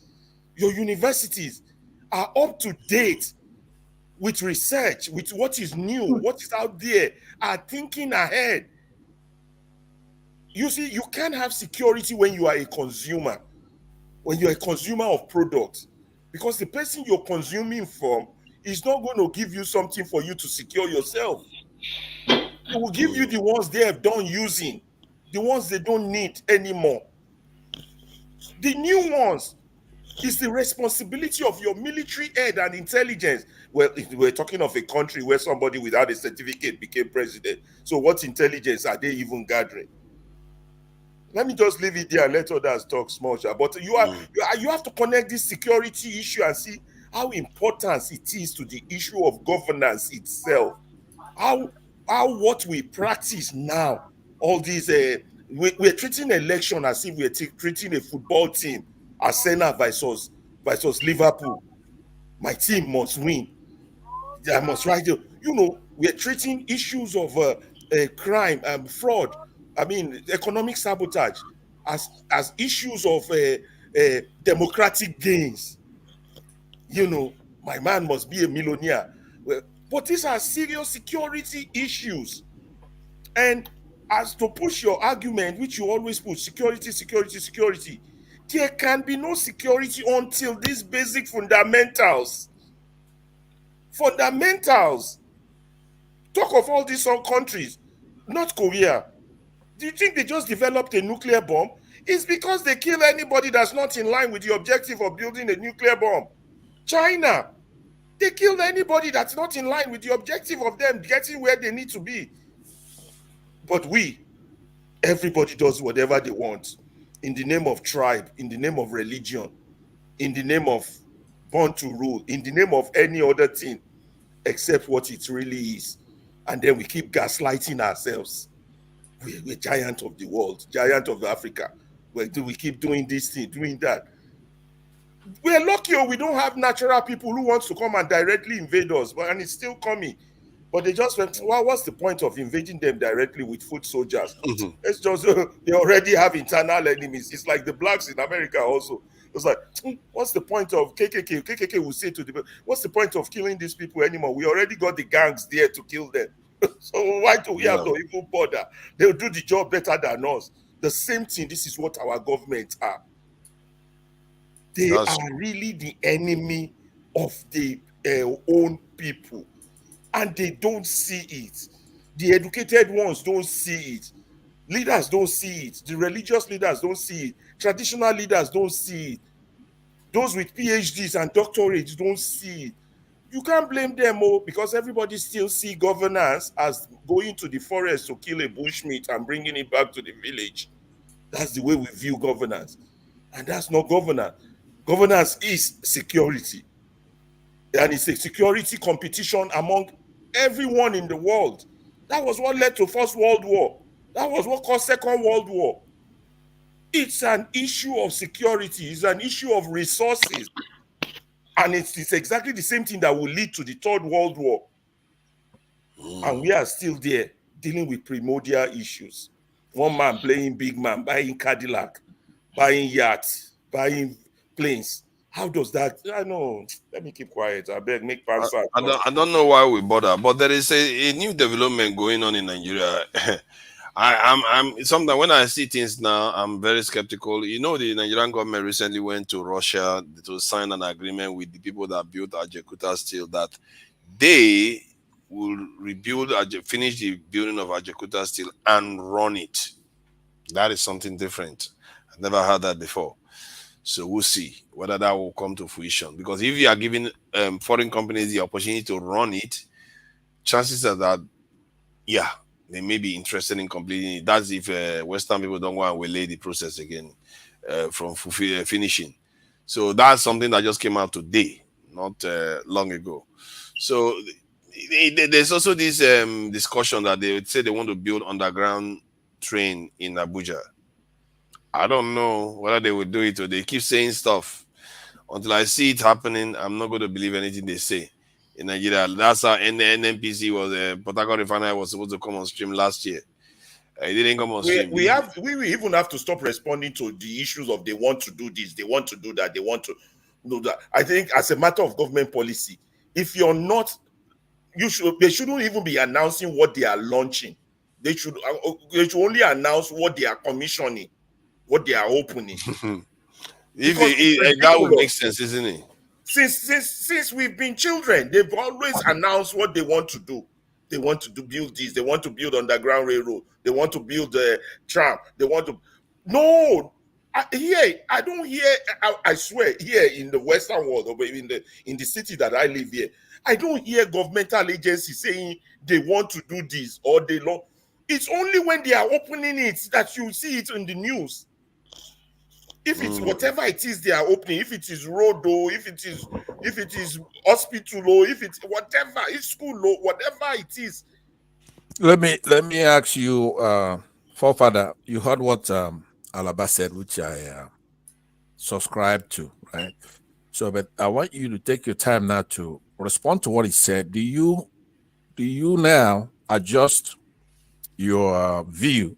are up to date with research, with what is new, what is out there, are thinking ahead. You see, you can't have security when you are a consumer, when you're a consumer of products, because the person you're consuming from is not going to give you something for you to secure yourself. They will give you the ones they have done using, the ones they don't need anymore. The new ones is the responsibility of your military head and intelligence. Well, we're talking of a country where somebody without a certificate became president. So what intelligence are they even gathering? Let me just leave it there and let others talk small. But you have to connect this security issue and see how important it is to the issue of governance itself. How what we practice now, all these we're treating election as if we're treating a football team, Arsenal versus Liverpool. My team must win. I must write it. We're treating issues of crime and fraud. I mean, economic sabotage as issues of democratic gains. My man must be a millionaire. Well, but these are serious security issues. And as to push your argument, which you always push, security, security, security, there can be no security until these basic fundamentals. Talk of all these countries. North Korea, do you think they just developed a nuclear bomb? It's because they kill anybody that's not in line with the objective of building a nuclear bomb. China, they killed anybody that's not in line with the objective of them getting where they need to be. But everybody does whatever they want in the name of tribe, in the name of religion, in the name of born to rule, in the name of any other thing except what it really is. And then we keep gaslighting ourselves. We're giant of the world, giant of Africa. We keep doing this thing, doing that. We're lucky we don't have natural people who wants to come and directly invade us, and it's still coming. But they just went, well, what's the point of invading them directly with foot soldiers? It's just, they already have internal enemies. It's like the blacks in America also. It's like, what's the point of KKK? KKK will say to the, what's the point of killing these people anymore? We already got the gangs there to kill them. So why do we have to even bother? They'll do the job better than us. The same thing, this is what our governments are. They are really the enemy of the own people. And they don't see it. The educated ones don't see it. Leaders don't see it. The religious leaders don't see it. Traditional leaders don't see it. Those with PhDs and doctorates don't see it. You can't blame them because everybody still see governance as going to the forest to kill a bushmeat and bringing it back to the village. That's the way we view governance. And that's not governance. Governance is security, and it's a security competition among everyone in the world. That was what led to First World War. That was what caused Second World War. It's an issue of security. It's an issue of resources. And it's exactly the same thing that will lead to the Third World War. And we are still there dealing with primordial issues. One man playing big man, buying Cadillac, buying yachts, buying planes. How does that? I know. Let me keep quiet. I beg, make answer. I don't know why we bother, but there is a new development going on in Nigeria. I'm sometimes when I see things now, I'm very skeptical. You know, the Nigerian government recently went to Russia to sign an agreement with the people that built Ajakuta Steel that they will rebuild, finish the building of Ajakuta Steel and run it. That is something different. I've never heard that before. So we'll see whether that will come to fruition. Because if you are giving foreign companies the opportunity to run it, chances are that, yeah, they may be interested in completing it. That's if Western people don't want to delay the process again from finishing. So that's something that just came out today, not long ago. So there's also this discussion that they would say they want to build underground train in Abuja. I don't know whether they will do it or they keep saying stuff. Until I see it happening, I'm not going to believe anything they say in Nigeria. That's how NNPC was, Port Harcourt Refinery was supposed to come on stream last year. It didn't come on stream. We will even have to stop responding to the issues of they want to do this, they want to do that, they want to do that. I think as a matter of government policy, if you're not, they shouldn't even be announcing what they are launching. They should only announce what they are commissioning, what they are opening. That would make sense, isn't it? Since we've been children, they've always announced what they want to do. They want to build this. They want to build underground railroad. They want to build the tram. They want to. No, I don't hear. I swear, here in the Western world, or in the city that I live here, I don't hear governmental agencies saying they want to do this or they long. It's only when they are opening it that you see it in the news. If it's whatever it is they are opening, if it is road or if it is hospital or if it's whatever, it's school or whatever it is. Let me ask you, forefather, you heard what Alaba said, which I subscribe to, right? So, but I want you to take your time now to respond to what he said. Do you now adjust your view,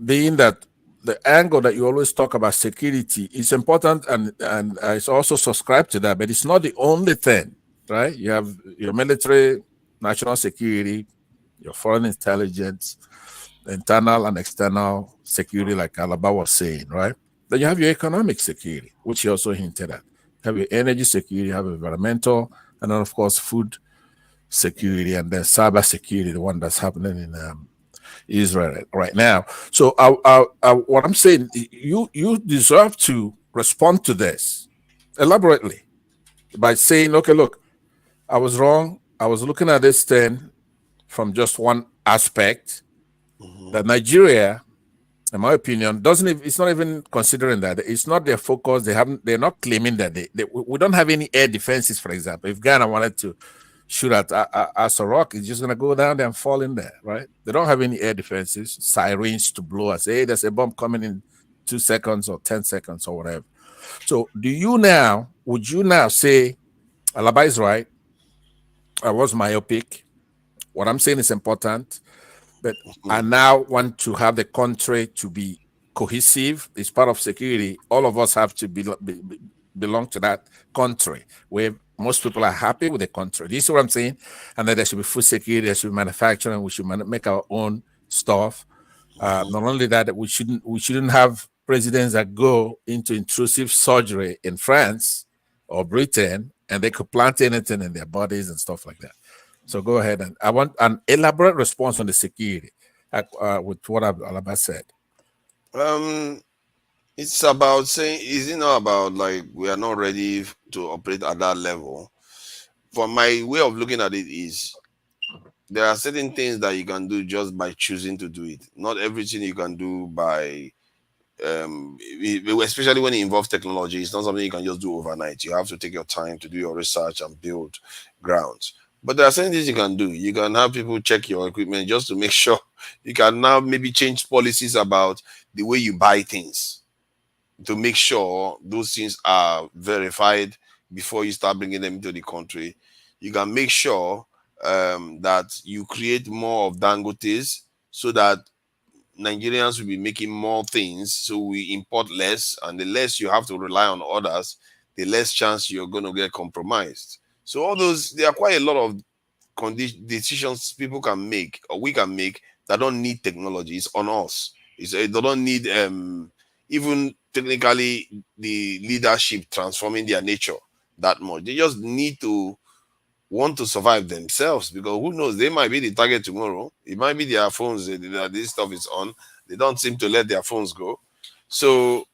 being that the angle that you always talk about security is important, and I also subscribe to that, but it's not the only thing, right? You have your military, national security, your foreign intelligence, internal and external security, like Alaba was saying, right? Then you have your economic security, which he also hinted at. You have your energy security, you have environmental, and then of course food security, and then cyber security, the one that's happening in Israel right now. So what I'm saying, you deserve to respond to this elaborately by saying, okay, look, I was wrong. I was looking at this thing from just one aspect. That Nigeria, in my opinion, it's not even considering that. It's not their focus. They're not claiming that we don't have any air defenses, for example. If Ghana wanted to shoot at a rock, it's just going to go down there and fall in there, right? They don't have any air defenses, sirens to blow us. Hey, there's a bomb coming in 2 seconds or 10 seconds or whatever. So would you now say, Alaba is right, I was myopic, what I'm saying is important, but I now want to have the country to be cohesive. It's part of security. All of us have to belong to that country where most people are happy with the country. This is what I'm saying. And then there should be food security, there should be manufacturing, we should make our own stuff. Not only that, we shouldn't have presidents that go into intrusive surgery in France or Britain and they could plant anything in their bodies and stuff like that. So go ahead, and I want an elaborate response on the security with what Alaba said. It's about saying, is it not about like we are not ready to operate at that level? For my way of looking at it is, there are certain things that you can do just by choosing to do it. Not everything you can do by especially when it involves technology, it's not something you can just do overnight. You have to take your time to do your research and build grounds. But there are certain things you can do. You can have people check your equipment just to make sure. You can now maybe change policies about the way you buy things to make sure those things are verified before you start bringing them into the country. You can make sure that you create more of Dangotes so that Nigerians will be making more things, so we import less, and the less you have to rely on others, the less chance you're going to get compromised. So all those, there are quite a lot of decisions people can make or we can make that don't need technology. It's on us. They don't need even technically the leadership transforming their nature that much. They just need to want to survive themselves, because who knows, they might be the target tomorrow. It might be their phones that this stuff is on. They don't seem to let their phones go. So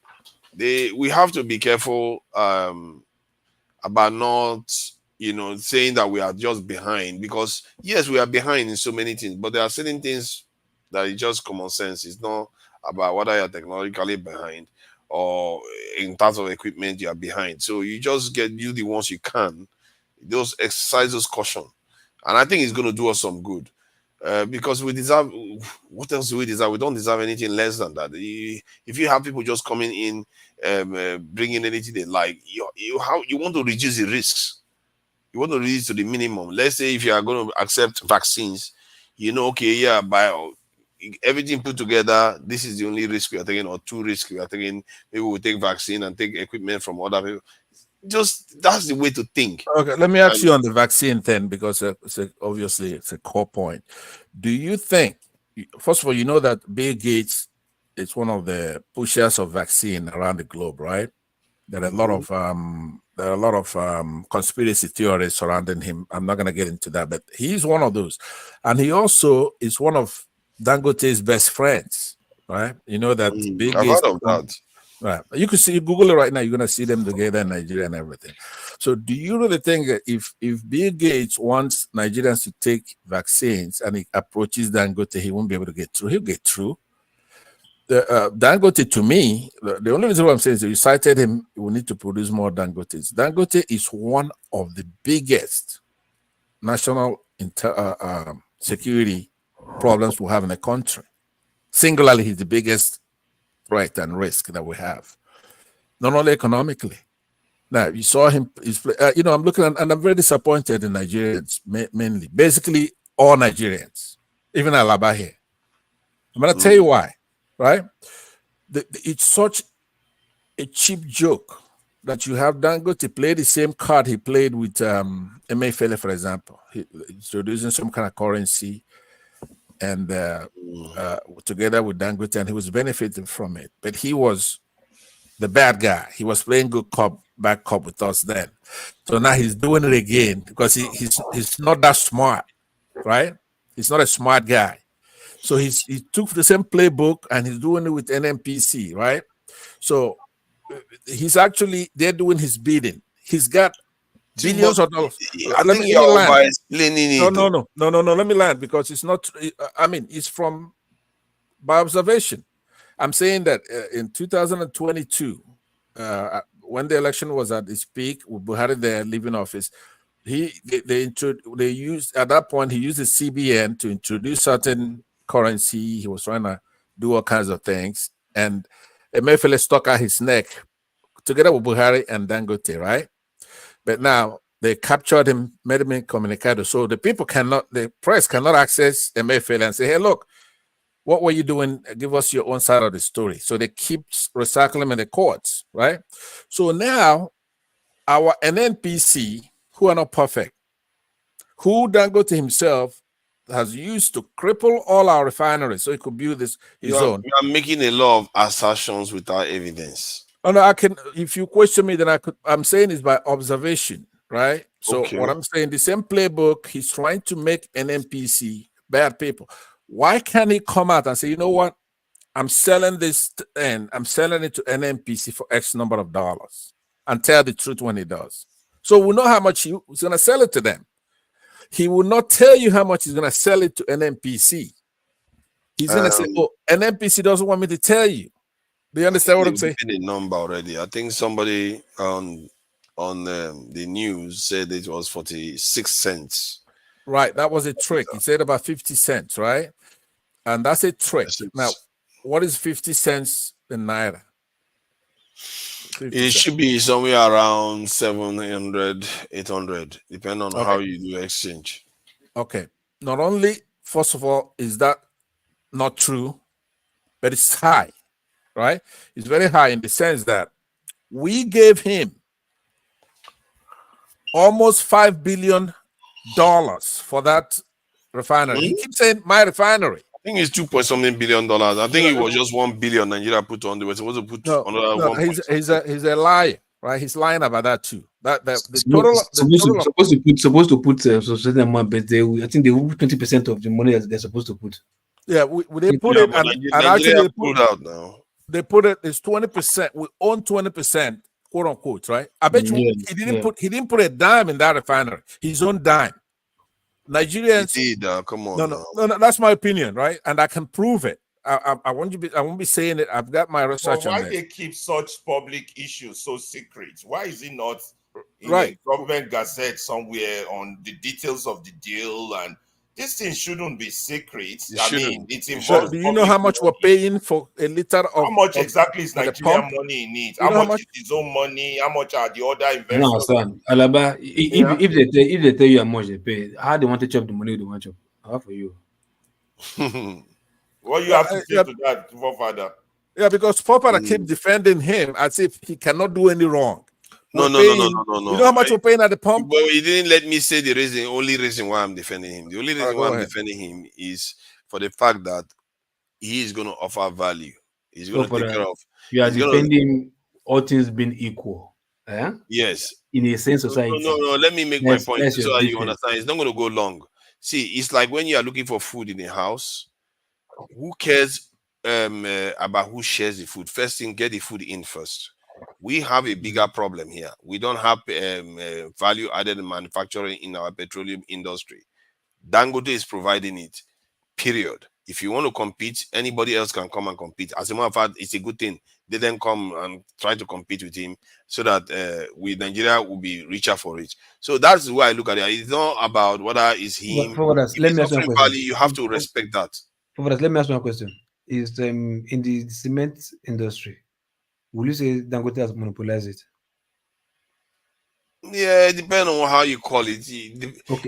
we have to be careful about not saying that we are just behind, because yes, we are behind in so many things, but there are certain things that is just common sense. It's not about whether you're technologically behind or in terms of equipment you are behind. So you just do the ones you can. Those exercises caution, and I think it's going to do us some good, because we deserve. What else do we deserve? We don't deserve anything less than that. If you have people just coming in, bringing anything they like, you want to reduce the risks. You want to reduce to the minimum. Let's say if you are going to accept vaccines, okay, yeah, by everything put together, this is the only risk we are taking, or two risks we are taking. Maybe we'll take vaccine and take equipment from other people. Just that's the way to think. Okay, let me ask you on the vaccine thing, because obviously it's a core point. Do you think, first of all, you know that Bill Gates is one of the pushers of vaccine around the globe, right? There are a lot of conspiracy theories surrounding him. I'm not going to get into that, but he's one of those, and he also is one of Dangote's best friends, right? You know that Bill I've Gates. heard of that. Right. You can see, Google it right now, you're going to see them together in Nigeria and everything. So do you really think that if Bill Gates wants Nigerians to take vaccines and he approaches Dangote, he won't be able to get through? He'll get through. Dangote, to me, the only reason why I'm saying is that you cited him, we need to produce more Dangotes. Dangote is one of the biggest national security problems we have in the country. Singularly, he's the biggest threat and risk that we have, not only economically. Now, you saw him, I'm looking at, and I'm very disappointed in Nigerians, mainly, basically all Nigerians, even Alaba here. I'm going to tell you why, right? It's such a cheap joke that you have Dangote play the same card he played with Emefiele, for example. He's introducing some kind of currency, and together with Dangote, and he was benefiting from it. But he was the bad guy. He was playing good cop, bad cop with us then. So now he's doing it again, because he's not that smart, right? He's not a smart guy. So he took the same playbook and he's doing it with NNPC, right? So they're doing his bidding. He's got billions of dollars. Let me over-explaining it. No. Let me land, because it's not. It's from by observation. I'm saying that in 2022, when the election was at its peak, with Buhari there leaving office, they used, at that point, he used the CBN to introduce certain currency. He was trying to do all kinds of things, and Emefiele stuck out his neck together with Buhari and Dangote, right? But now they captured him, made him incommunicado. So the press cannot access Emefiele and say, hey, look, what were you doing? Give us your own side of the story. So they keep recycling him in the courts, right? So now our NNPC, who are not perfect, who Dangote himself has used to cripple all our refineries so he could build his own. You are making a lot of assertions without evidence. Oh, no, if you question me, then I'm saying it's by observation, right? So what I'm saying, the same playbook, he's trying to make an NPC bad people. Why can't he come out and say, you know what? I'm selling this and I'm selling it to an NPC for X number of dollars, and tell the truth when he does. So we know how much he's going to sell it to them. He will not tell you how much he's going to sell it to an NPC. He's going to say, oh, an NPC doesn't want me to tell you. Do you understand what I'm They've saying? given a number already. I think somebody on the news said it was 46 cents. Right. That was a trick. He said about 50 cents, right? And that's a trick. Now, what is 50 cents in Naira? 50 It cents. should be somewhere around 700, 800, depending on how you do exchange. Okay. Not only, first of all, is that not true, but it's high, right? It's very high in the sense that we gave him almost $5 billion for that refinery. He keeps saying my refinery. I think it's 2 point something billion dollars. I think it was just 1 billion Nigeria put on. They were supposed to put another No, 1. he's a liar, right? He's lying about that too. The No, total supposed to put a certain amount, but I think they will put 20% of the money that they're supposed to put. yeah, they put it, but and Nigeria actually they pulled out now. they put it. It's 20%. We own 20%, quote unquote, right? I bet you he didn't put a dime in that refinery. His own dime. Nigerians. Come on. No. That's my opinion, right? And I can prove it. I won't be saying it. I've got my research But why on it. they keep such public issues so secret? Why is it not in Right. a government gazette somewhere on the details of the deal? And this thing shouldn't be secret. I mean, it involves. Do you know how much we're paying for a liter of? How much exactly is at the Nigerian pump? money in it? You know How how much much? is his own money? How much are the other I don't investors? understand. Alaba, if they tell you how much they pay, how they want to chop the money they want to chop? How for you? What you have to say to that, forefather? Yeah, because forefather keep defending him as if he cannot do any wrong. No. You know how much we're paying at the pump? But he didn't let me say the only reason why I'm defending him. The only reason why I'm defending him is for the fact that he is going to offer value. He's going to take care of. You are defending all things being equal. Yes. In a sense, society. No. Let me make my point so that you defense. understand. It's not going to go long. See, it's like when you are looking for food in a house. Who cares about who shares the food? First thing, get the food in first. We have a bigger problem here. We don't have value-added manufacturing in our petroleum industry. Dangote is providing it, period. If you want to compete, anybody else can come and compete. As a matter of fact, it's a good thing. They then come and try to compete with him so that Nigeria will be richer for it. So that's why I look at it. It's not about whether it's him. Let me ask you a question. You have to respect that. Let me ask you a question. Is in the cement industry, will you say Dangote has monopolized it? Yeah, depending on how you call it.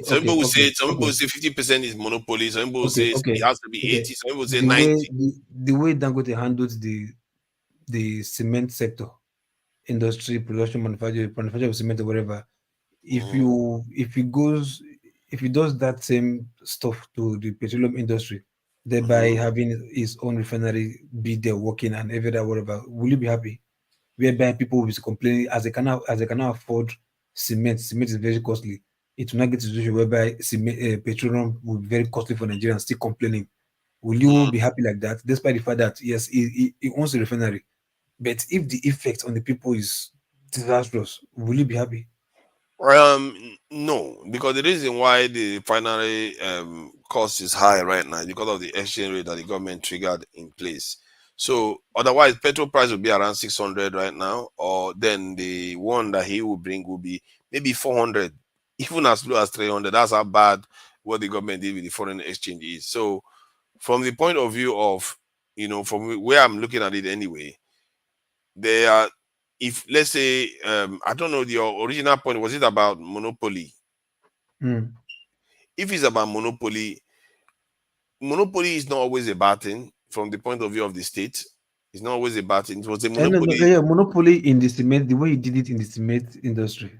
Some people will say 50% is monopoly. Some people will say it has to be 80. Some people will say 90. The way Dangote handles the cement sector, industry, production, manufacture of cement or whatever, if he does that same stuff to the petroleum industry, thereby having his own refinery be there working and every day whatever, will you be happy? Whereby people will be complaining as they cannot afford cement. Cement is very costly. It will not get to the situation whereby petroleum will be very costly for Nigerians, still complaining. Will you be happy like that, despite the fact that yes, he owns a refinery, but if the effect on the people is disastrous, will you be happy? No, because the reason why the refinery cost is high right now is because of the exchange rate that the government triggered in place. So otherwise, petrol price will be around 600 right now, or then the one that he will bring will be maybe 400, even as low as 300. That's how bad what the government did with the foreign exchange is. So from the point of view of, from where I'm looking at it anyway, they are, if let's say, I don't know, your original point, was it about monopoly? If it's about monopoly is not always a bad thing from the point of view of the state. It's not always a bad thing. It was a monopoly. Monopoly in the cement, the way he did it in the cement industry.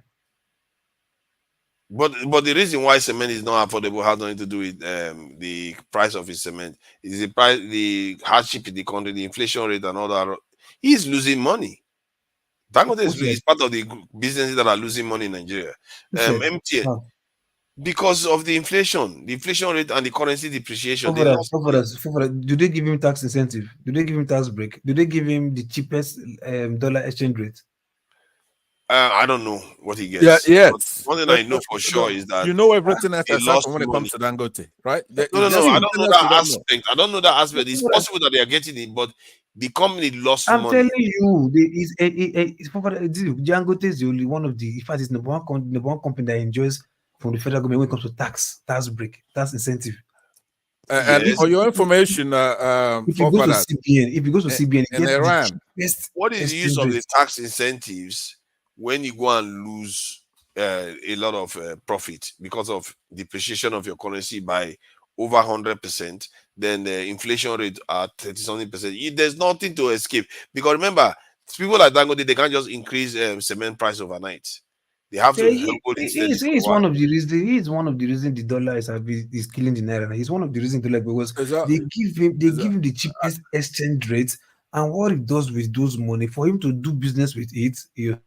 But the reason why cement is not affordable has nothing to do with the price of his cement. It is the hardship in the country, the inflation rate, and all that. He's losing money. Dangote is part of the businesses that are losing money in Nigeria. MTN, because of the inflation rate and the currency depreciation. Do they give him tax incentive? Do they give him tax break? Do they give him the cheapest dollar exchange rate? I don't know what he Yeah, gets. But yes. one thing I know for sure is that you know everything else he aside lost from when it money. comes to Dangote, right? No, Is no, there no. I See, don't something know else you that don't know? aspect. I don't know that aspect. that's It's what possible that they are getting it, but the company lost I'm money. telling you, it's Dangote is the only one of the, in fact, it's number one company that enjoys from the federal government when it comes to tax break, tax incentive. And Yes. for your information, If you go to forefathers, CBN, if you go to CBN, you in get the Iran, cheapest What is the use exchange of rate. the tax incentives when you go and lose a lot of profit because of depreciation of your currency by over 100%? Then the inflation rate at 30 something percent. There's nothing to escape because remember, people like Dangote, they can't just increase cement price overnight. They have to hold it steady for a He's while. one of the reasons. He's one of the reasons the dollar is killing the naira. He's one of the reasons dollar because is that, they is that, give him the cheapest exchange rate, and what he does with those money for him to do business with it, you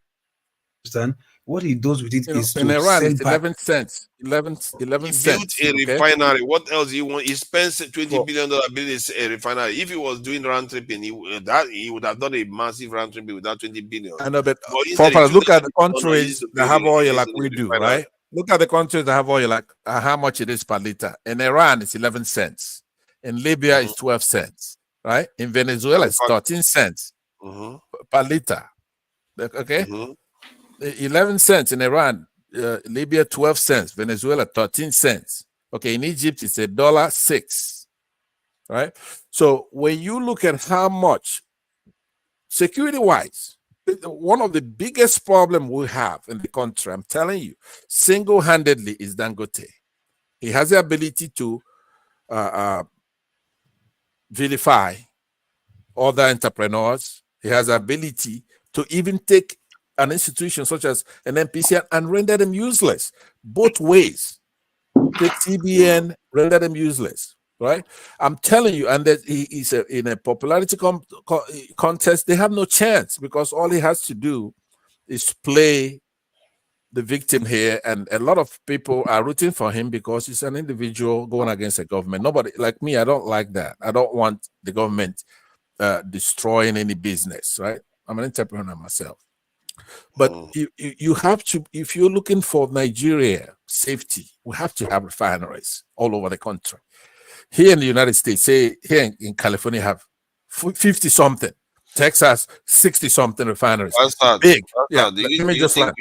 understand? What he does with it is in to Iran, sell it's back. 11 cents. 11 He built cents. a Okay. refinery. What else do you want? He spends $20 For billion building a refinery. If he was doing round tripping, he would have done a massive round tripping with that 20 billion. I know, but But instead, he forefathers, took look that at the 20 billion and used countries to that build have oil a like we do, refinery. right? Look at the countries that have oil like how much it is per liter. In Iran, it's 11 cents. In Libya, it's 12 cents, right? In Venezuela, In it's fact, 13 cents mhm, per liter. Okay, mhm, 11 cents in Iran, Libya 12 cents, Venezuela 13 cents. Okay, in Egypt it's $1.06, right? So when you look at how much security-wise, one of the biggest problem we have in the country, I'm telling you, single-handedly is Dangote. He has the ability to vilify other entrepreneurs. He has the ability to even take an institution such as an NPC and render them useless both ways. Take CBN, render them useless, right? I'm telling you, and that he is in a popularity contest, they have no chance because all he has to do is play the victim here, and a lot of people are rooting for him because he's an individual going against a government. Nobody like me, I don't like that. I don't want the government destroying any business, right? I'm an entrepreneur myself. But mhm. you have to, if you're looking for Nigeria safety, we have to have refineries all over the country. Here in the United States, say here in California, have 50 something, Texas 60 something refineries. That's that. Big, That's yeah. that. Let me Do you just think land.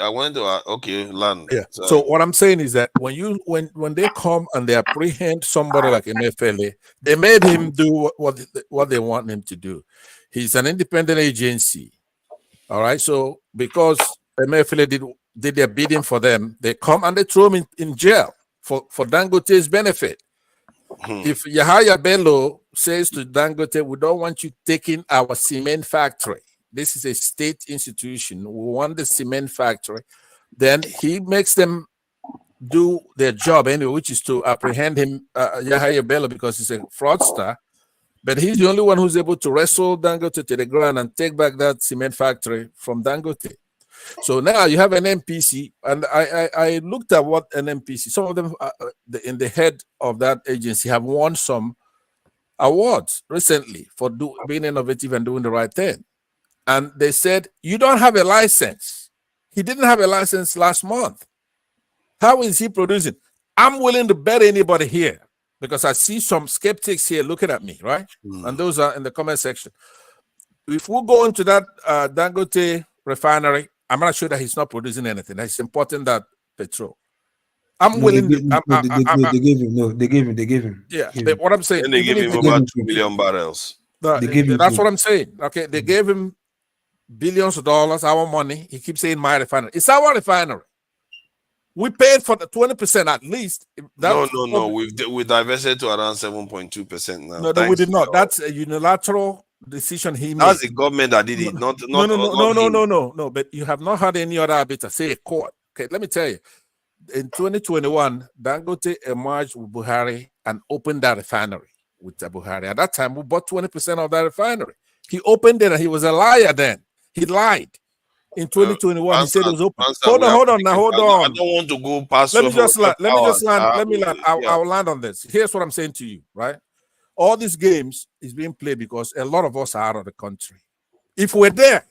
I wanted to okay land? Yeah. So Sorry. what I'm saying is that when they come and they apprehend somebody like MFLA, they made him do what they want him to do. He's an independent agency. All right. So because MFLA did their bidding for them, they come and they throw him in jail for Dangote's benefit. Hmm. If Yahaya Bello says to Dangote, we don't want you taking our cement factory. This is a state institution. We want the cement factory. Then he makes them do their job anyway, which is to apprehend him, Yahaya Bello, because he's a fraudster. But he's the only one who's able to wrestle Dangote to the ground and take back that cement factory from Dangote. So now you have an NPC, and I looked at what an NPC, some of them in the head of that agency have won some awards recently for being innovative and doing the right thing. And they said, you don't have a license. He didn't have a license last month. How is he producing? I'm willing to bet anybody here because I see some skeptics here looking at me, right? And those are in the comment section. If we go into that Dangote refinery, I'm not sure that he's not producing anything. It's important that petrol. I'm No, willing. they gave him. No, they gave him. Yeah, Gave but him. what I'm saying, Then they even give if him they Gave over him 2 million barrels. They gave him that's food. what I'm saying. Okay, they gave him billions of dollars, our money. He keeps saying my refinery. It's our refinery. We paid for the 20% at least. No. We divested to around 7.2% now. No, we Thanks did to not. That's a unilateral decision he made. that's the government that did it, not No, him. no. But you have not had any other arbiter say a court. Okay, let me tell you. In 2021, Dangote emerged with Buhari and opened that refinery with Buhari. At that time, we bought 20% of that refinery. He opened it and he was a liar then. He lied. In 2021, he said it was open. Hold on. I don't want to go past 12 Let me just land. Yeah. I'll land on this. Here's what I'm saying to you, right? All these games is being played because a lot of us are out of the country. If we're there,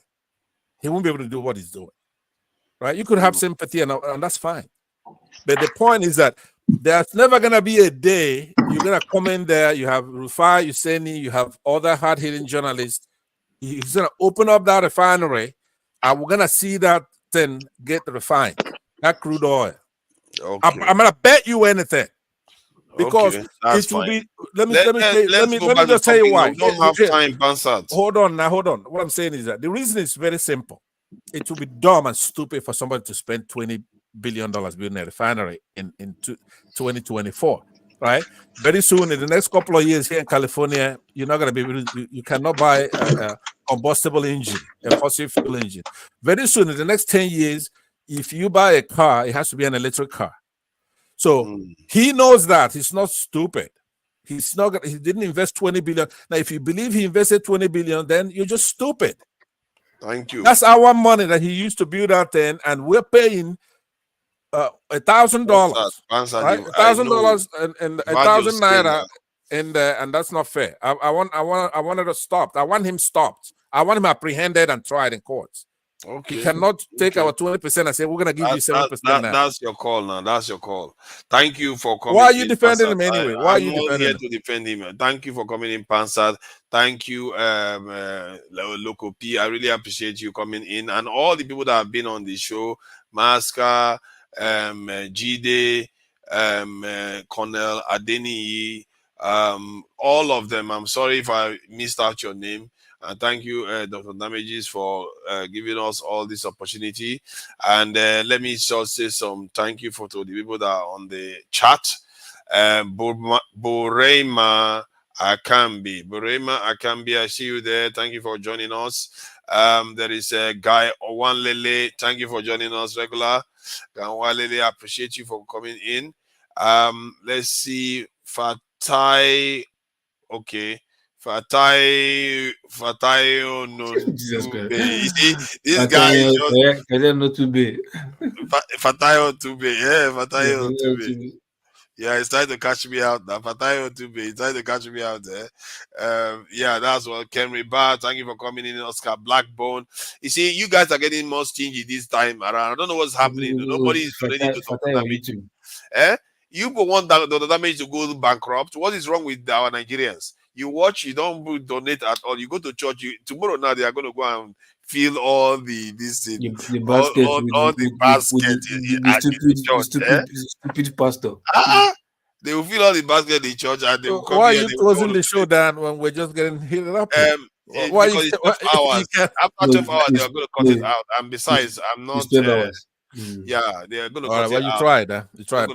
he won't be able to do what he's doing. right? You could have sympathy, and that's fine. But the point is that there's never gonna be a day you're gonna come in there. You have Rufai Yuseni, you have other hard-hitting journalists. He's gonna open up that refinery, and we're gonna see that thing get refined, that crude oil. Okay. I'm gonna bet you anything. Because Okay, that's it will fine. be. Let me Go back to just tell you topic now. why. We don't have time, Bansat. Hold on now. Hold on. What I'm saying is that the reason is very simple. It will be dumb and stupid for somebody to spend $20 billion building a refinery in 2024, right? Very soon, in the next couple of years here in California, you're not going to be able to, you cannot buy a combustible engine, a fossil fuel engine. Very soon, in the next 10 years, if you buy a car, it has to be an electric car. So he knows that. He's not stupid. He's not. He didn't invest 20 billion. Now, if you believe he invested 20 billion, then you're just stupid. Thank you. That's our money that he used to build that thing, and we're paying $1,000, right? $1,000 and 1,000 naira, and that's not fair. I wanted to stop. I want him stopped. I want him apprehended and tried in courts. Okay. He cannot take our 20% and say we're gonna give you 7% now. That's your call now. That's your call. Thank you for coming. Why are you defending him anyway? Why are you defending him? To defend him. Thank you for coming in, Pansat. Thank you, Loco P. I really appreciate you coming in, and all the people that have been on the show, Maska, Jide, Cornel Adeni, all of them. I'm sorry if I missed out your name. Thank you, Dr. Damages, for giving us all this opportunity. And let me just say some thank you to the people that are on the chat. Borema Akambi, I see you there. Thank you for joining us. There is a guy, Owanlele. Thank you for joining us, regular. Owanlele, I appreciate you for coming in. Let's see, Fatai. Okay. Fatayo no Jesus Christ. You see, this guy is just Fatayo Tube. Yeah, Fatayo Tube. Yeah, he's trying to catch me out now. Fatayo Tube. He's trying to catch me out there. Yeah, that's what Kenry Bar. Thank you for coming in, Oscar Blackbone. You see, you guys are getting more stingy this time around. I don't know what's happening. Nobody is ready to talk about it. You want the damage to go bankrupt. What is wrong with our Nigerians? You watch, you don't donate at all. You go to church. Tomorrow now they are going to go and fill all the basket, stupid pastor. They will fill all the basket in church, and they will come. Why are you closing the show down when we're just getting heated up? Why because it's 12 hours. After 12 hours, they are going to cut it out. And besides, I'm not. Yeah, they are going to cut it out. You tried. You tried.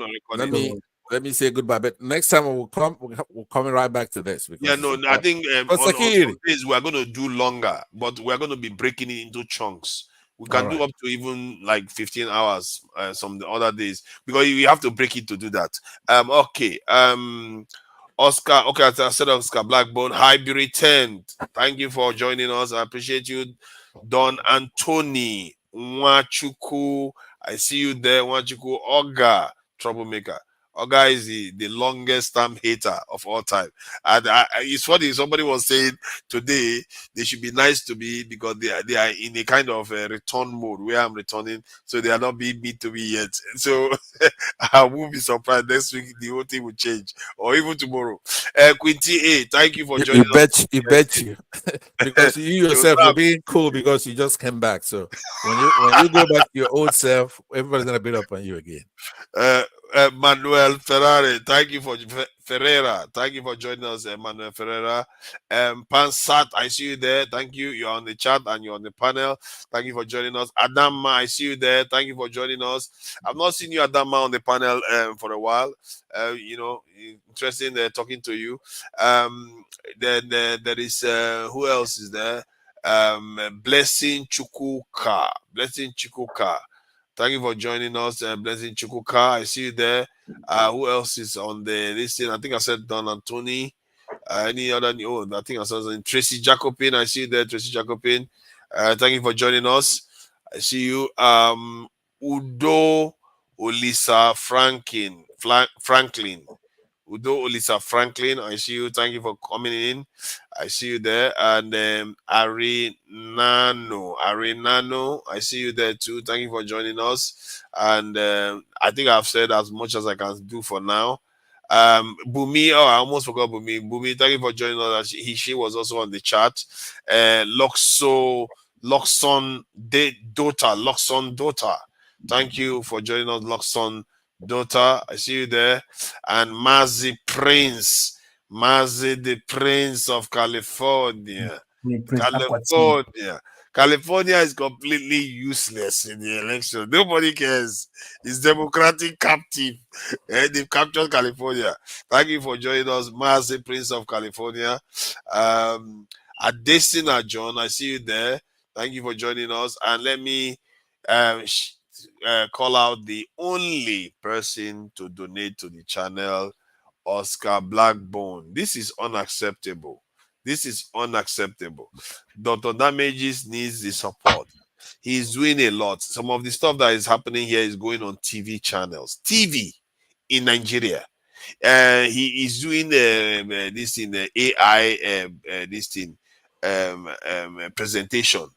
Let me say goodbye. But next time we'll coming right back to this. Yeah, no, I think on some days we are going to do longer, but we are going to be breaking it into chunks. We can do up to even like 15 hours some the other days because we have to break it to do that. Oscar. Okay, I said Oscar Blackbone. Hi, be returned. Thank you for joining us. I appreciate you, Don Anthony Nwachuku. I see you there, Nwachuku. Oga, troublemaker. Oga is the longest term hater of all time. And it's funny, somebody was saying today they should be nice to me because they are in a kind of return mode where I'm returning, so they are not being mean to me yet. So I won't be surprised next week the whole thing will change, or even tomorrow. Quinty A, thank you for joining us. You bet you. Because you yourself are being cool because you just came back. So when you go back to your old self, everybody's gonna beat up on you again. Manuel Ferrari, thank you for Ferreira. Thank you for joining us, Manuel Ferreira. Pansat, I see you there. Thank you. You're on the chat and you're on the panel. Thank you for joining us. Adama, I see you there. Thank you for joining us. I've not seen you, Adama, on the panel for a while. Interesting talking to you. Then there is who else is there? Blessing Chukuka. Thank you for joining us, Blessing Chukuka. I see you there. Who else is on the listing? I think I said Don Anthony. Any other? Oh, I think I said Tracy Jacobin. I see you there, Tracy Jacobin. Thank you for joining us. I see you. Udo Olisa Franklin. Udo Olisa Franklin, I see you. Thank you for coming in. I see you there. And Arinano, I see you there too. Thank you for joining us. And I think I've said as much as I can do for now. Bumi, oh, I almost forgot Bumi. Bumi, thank you for joining us. She was also on the chat. Loxon daughter. Thank you for joining us, Loxon daughter. I see you there. And Mazi the Prince of California. Prince Aquati. California is completely useless in the election. Nobody cares. It's democratic captive. They've captured California. Thank you for joining us, Mazi Prince of California. Adesina John, I see you there. Thank you for joining us. And let me call out the only person to donate to the channel, Oscar Blackbone. This is unacceptable. This is unacceptable. Dr. Damages needs the support. He's doing a lot. Some of the stuff that is happening here is going on TV channels. TV in Nigeria. He is doing this in AI, this thing, presentation.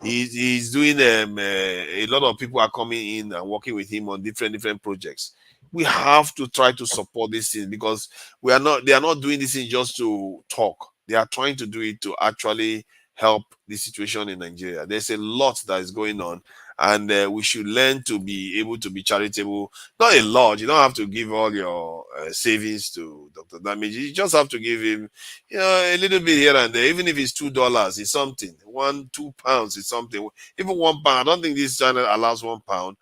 He's doing a lot of people are coming in and working with him on different projects. We have to try to support this thing because they are not doing this thing just to talk. They are trying to do it to actually help the situation in Nigeria. There's a lot that is going on, and we should learn to be able to be charitable. Not a lot. You don't have to give all your savings to Dr. Damage. You just have to give him, a little bit here and there. Even if it's $2, it's something. £2 is something. Even £1. I don't think this channel allows £1.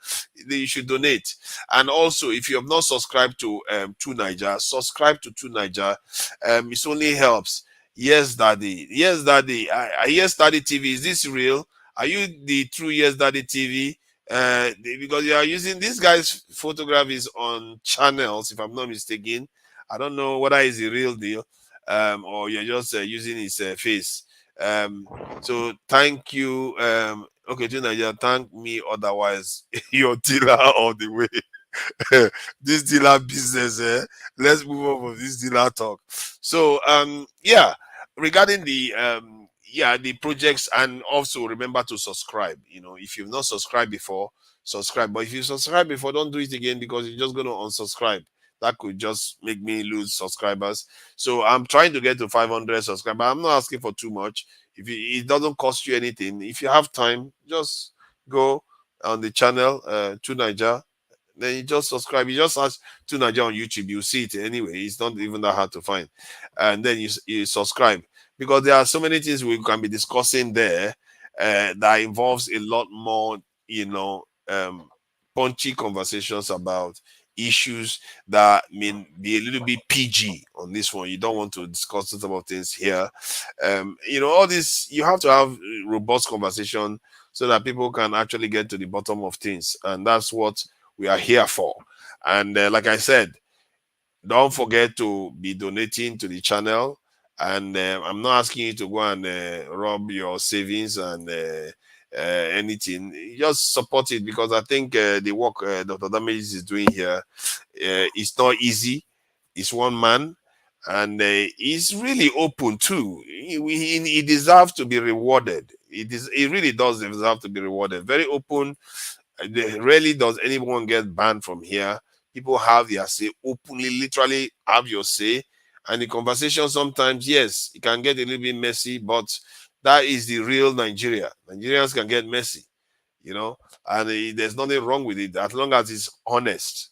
You should donate. And also, if you have not subscribed to True Niger, subscribe to True Niger. It only helps. Yes, Daddy. Yes, Daddy. Yes, Daddy TV. Is this real? Are you the true Yes Daddy TV? Because you are using this guy's photograph is on channels, if I'm not mistaken. I don't know whether it's the real deal, or you're just using his face. So thank you. Okay, to Nigeria, thank me. Otherwise, your dealer all the way. This dealer business. Let's move on from this dealer talk. So yeah, regarding the projects, and also remember to subscribe. If you've not subscribed before, subscribe. But if you subscribe before, don't do it again because you're just going to unsubscribe. That could just make me lose subscribers. So I'm trying to get to 500 subscribers. I'm not asking for too much. If it doesn't cost you anything, if you have time, just go on the channel to Niger. Then you just subscribe. You just ask to Niger on YouTube. You see it anyway. It's not even that hard to find. And then you subscribe, because there are so many things we can be discussing there that involves a lot more, punchy conversations about issues that mean be a little bit PG on this one. You don't want to discuss some of things here. All this, you have to have robust conversation so that people can actually get to the bottom of things. And that's what we are here for. And like I said, don't forget to be donating to the channel. And I'm not asking you to go and rob your savings and anything. Just support it, because I think the work Dr. Damages is doing here is not easy. It's one man, and he's really open too. He deserves to be rewarded. He really does deserve to be rewarded. Very open. Rarely does anyone get banned from here. People have their say openly, literally have your say. And the conversation sometimes, yes, it can get a little bit messy, but that is the real Nigeria. Nigerians can get messy, and there's nothing wrong with it as long as it's honest.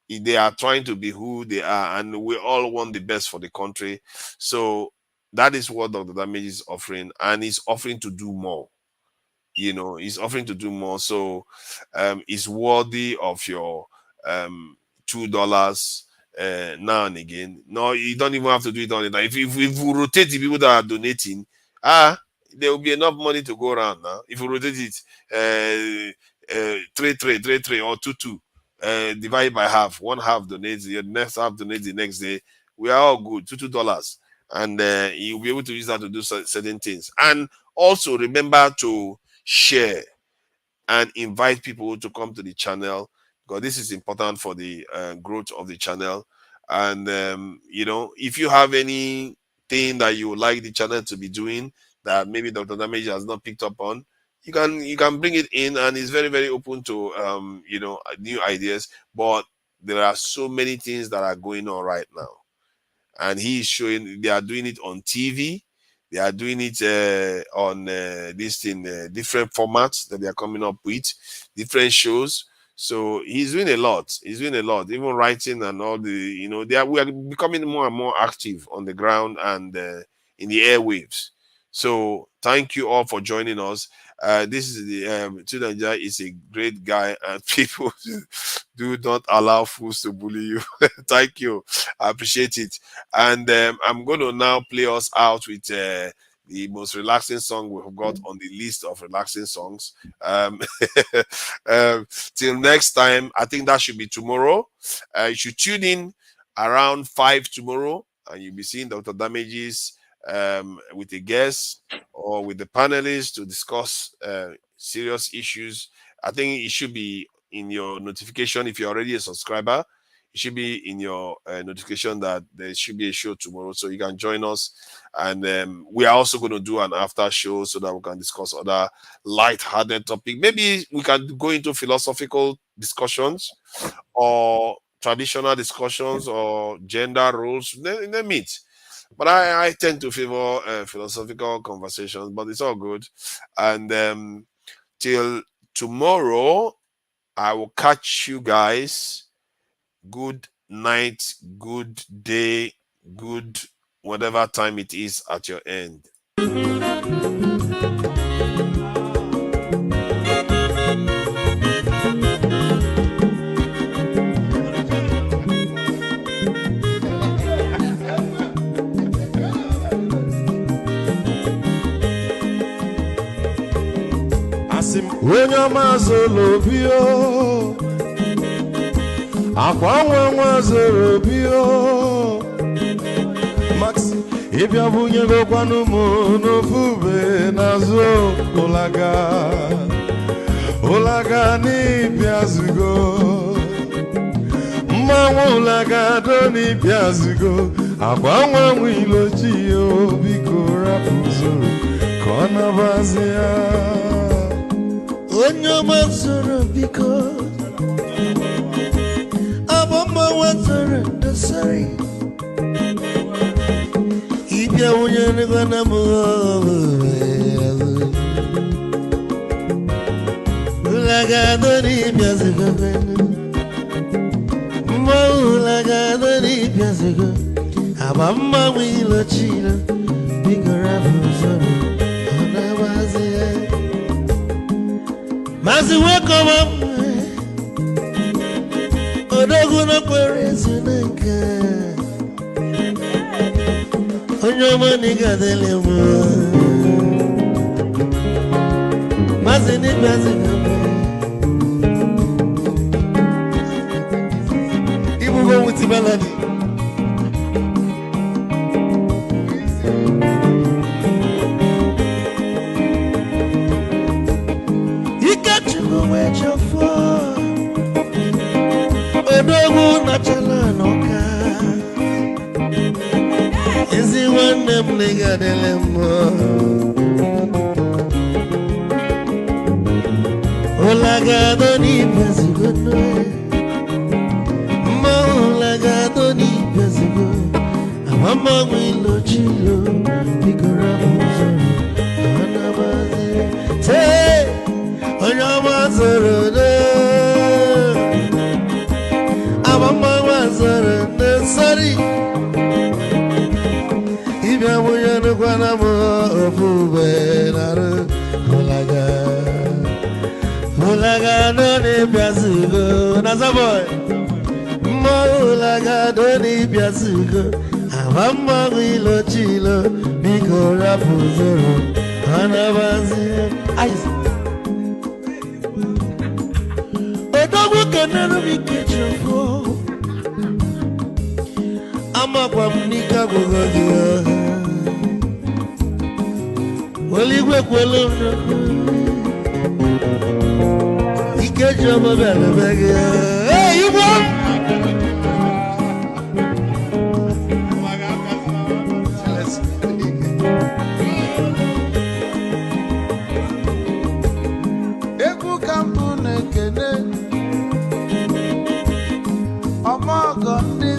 They are trying to be who they are, and we all want the best for the country. So that is what Dr. Damage is offering, and he's offering to do more. He's offering to do more. So it's worthy of your $2 now and again. No, you don't even have to do it all the time. If we rotate the people that are donating, there will be enough money to go around now. If you rotate it 3 or 2 divide by half, one half donates, the next half donates the next day, we are all good. $2, and you'll be able to use that to do certain things. And also remember to share and invite people to come to the channel, because this is important for the growth of the channel. And you know, if you have anything that you would like the channel to be doing that maybe Dr. Damage has not picked up on, you can bring it in, and it's very, very open to you know, new ideas. But there are so many things that are going on right now, and he's showing they are doing it on TV. They are doing it on this thing, different formats that they are coming up with, different shows. So he's doing a lot. He's doing a lot, even writing and all the, you know, we are becoming more and more active on the ground and in the airwaves. So thank you all for joining us. This is the Tunanja is a great guy, and people do not allow fools to bully you. Thank you. I appreciate it. And I'm going to now play us out with the most relaxing song we've got on the list of relaxing songs. Till next time, I think that should be tomorrow. You should tune in around 5 tomorrow, and you'll be seeing Dr. Damages with a guest or with the panelists to discuss serious issues. I think it should be in your notification. If you're already a subscriber, it should be in your notification that there should be a show tomorrow, so you can join us. And we are also going to do an after show so that we can discuss other light-hearted topics. Maybe we can go into philosophical discussions or traditional discussions or gender roles. They meet. But I tend to favor philosophical conversations, but it's all good. And till tomorrow, I will catch you guys. Good night, good day, good whatever time it is at your end. When your mazolo bio, akwa mazolo bio, Max, if you bunye go kwanu mo no fube nazo olaga ni piazugo, mama olaga do ni piazugo, akwa wilo chio biko rapuzo, kona bazia. Onyo mazoro biko abamba wazoro ndasari ibya unyane gana mo ulaga doni biazigo mo ulaga doni biazigo abamba wilo chilo biko rafuzoro ona wazia. Mazi weko mama odogu no kwerezu nanka onyo mani gadele mo mazi ni bazi ibu go wuti baladi Odogu na chala noka Ezi wane mliga delemo Olaga doni pezigo noe Ma olaga doni pezigo Amama wilo chilo Bikora muzo Anabazi Te Onyama zoro de Mama wazara nesari Ibya muyanu kwana mo ofube naru Olaga doni biazugo Nazaboy Olaga doni biazugo Amama wilo chilo Biko rapuzoro Anabazi Odogu kenenu bikechofo Ama kwa mnika kugogia Waligwe kwelo Ikejo mabele bege Hey, you want?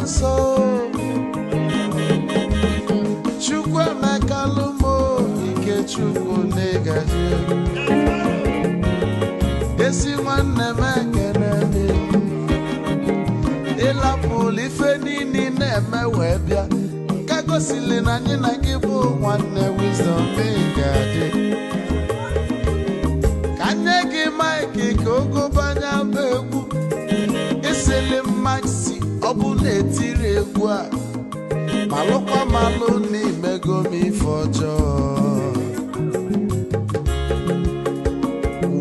nso Chukwu emekalumo ike Chukwu negaji esi nwanne m ekene ịlapụlụ ife niile na-eme wee bịa ka gosili na anyị na gị bụ nwanne wisdom ga-adị ka nye gị maịkị ka ogobanya bụ egwu isili maxi ọ bụ na-etiri egwu a malụkwa malụ n'imego m ife ọjọọ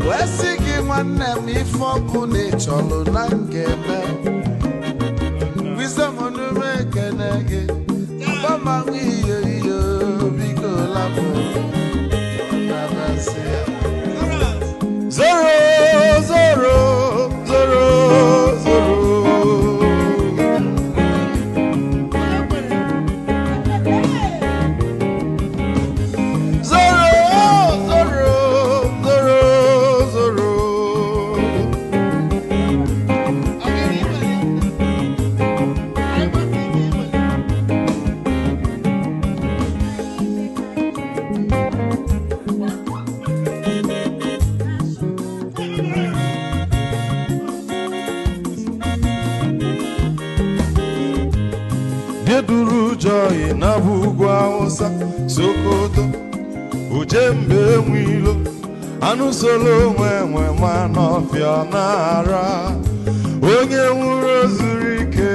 wee sị gị nwanne m ife ọkụ na ịchọlụ na ngeme wisdom onume ekene gị ọgbamanwụ iyo iyo biko lapụ nabasị ya zoro zoro zoro zoro Geduru joy na bugwa Hausa Sokoto Ujembe nwilo anụ solo nwe ma n'ọfịa n'ara onye nwụrụ zuru ike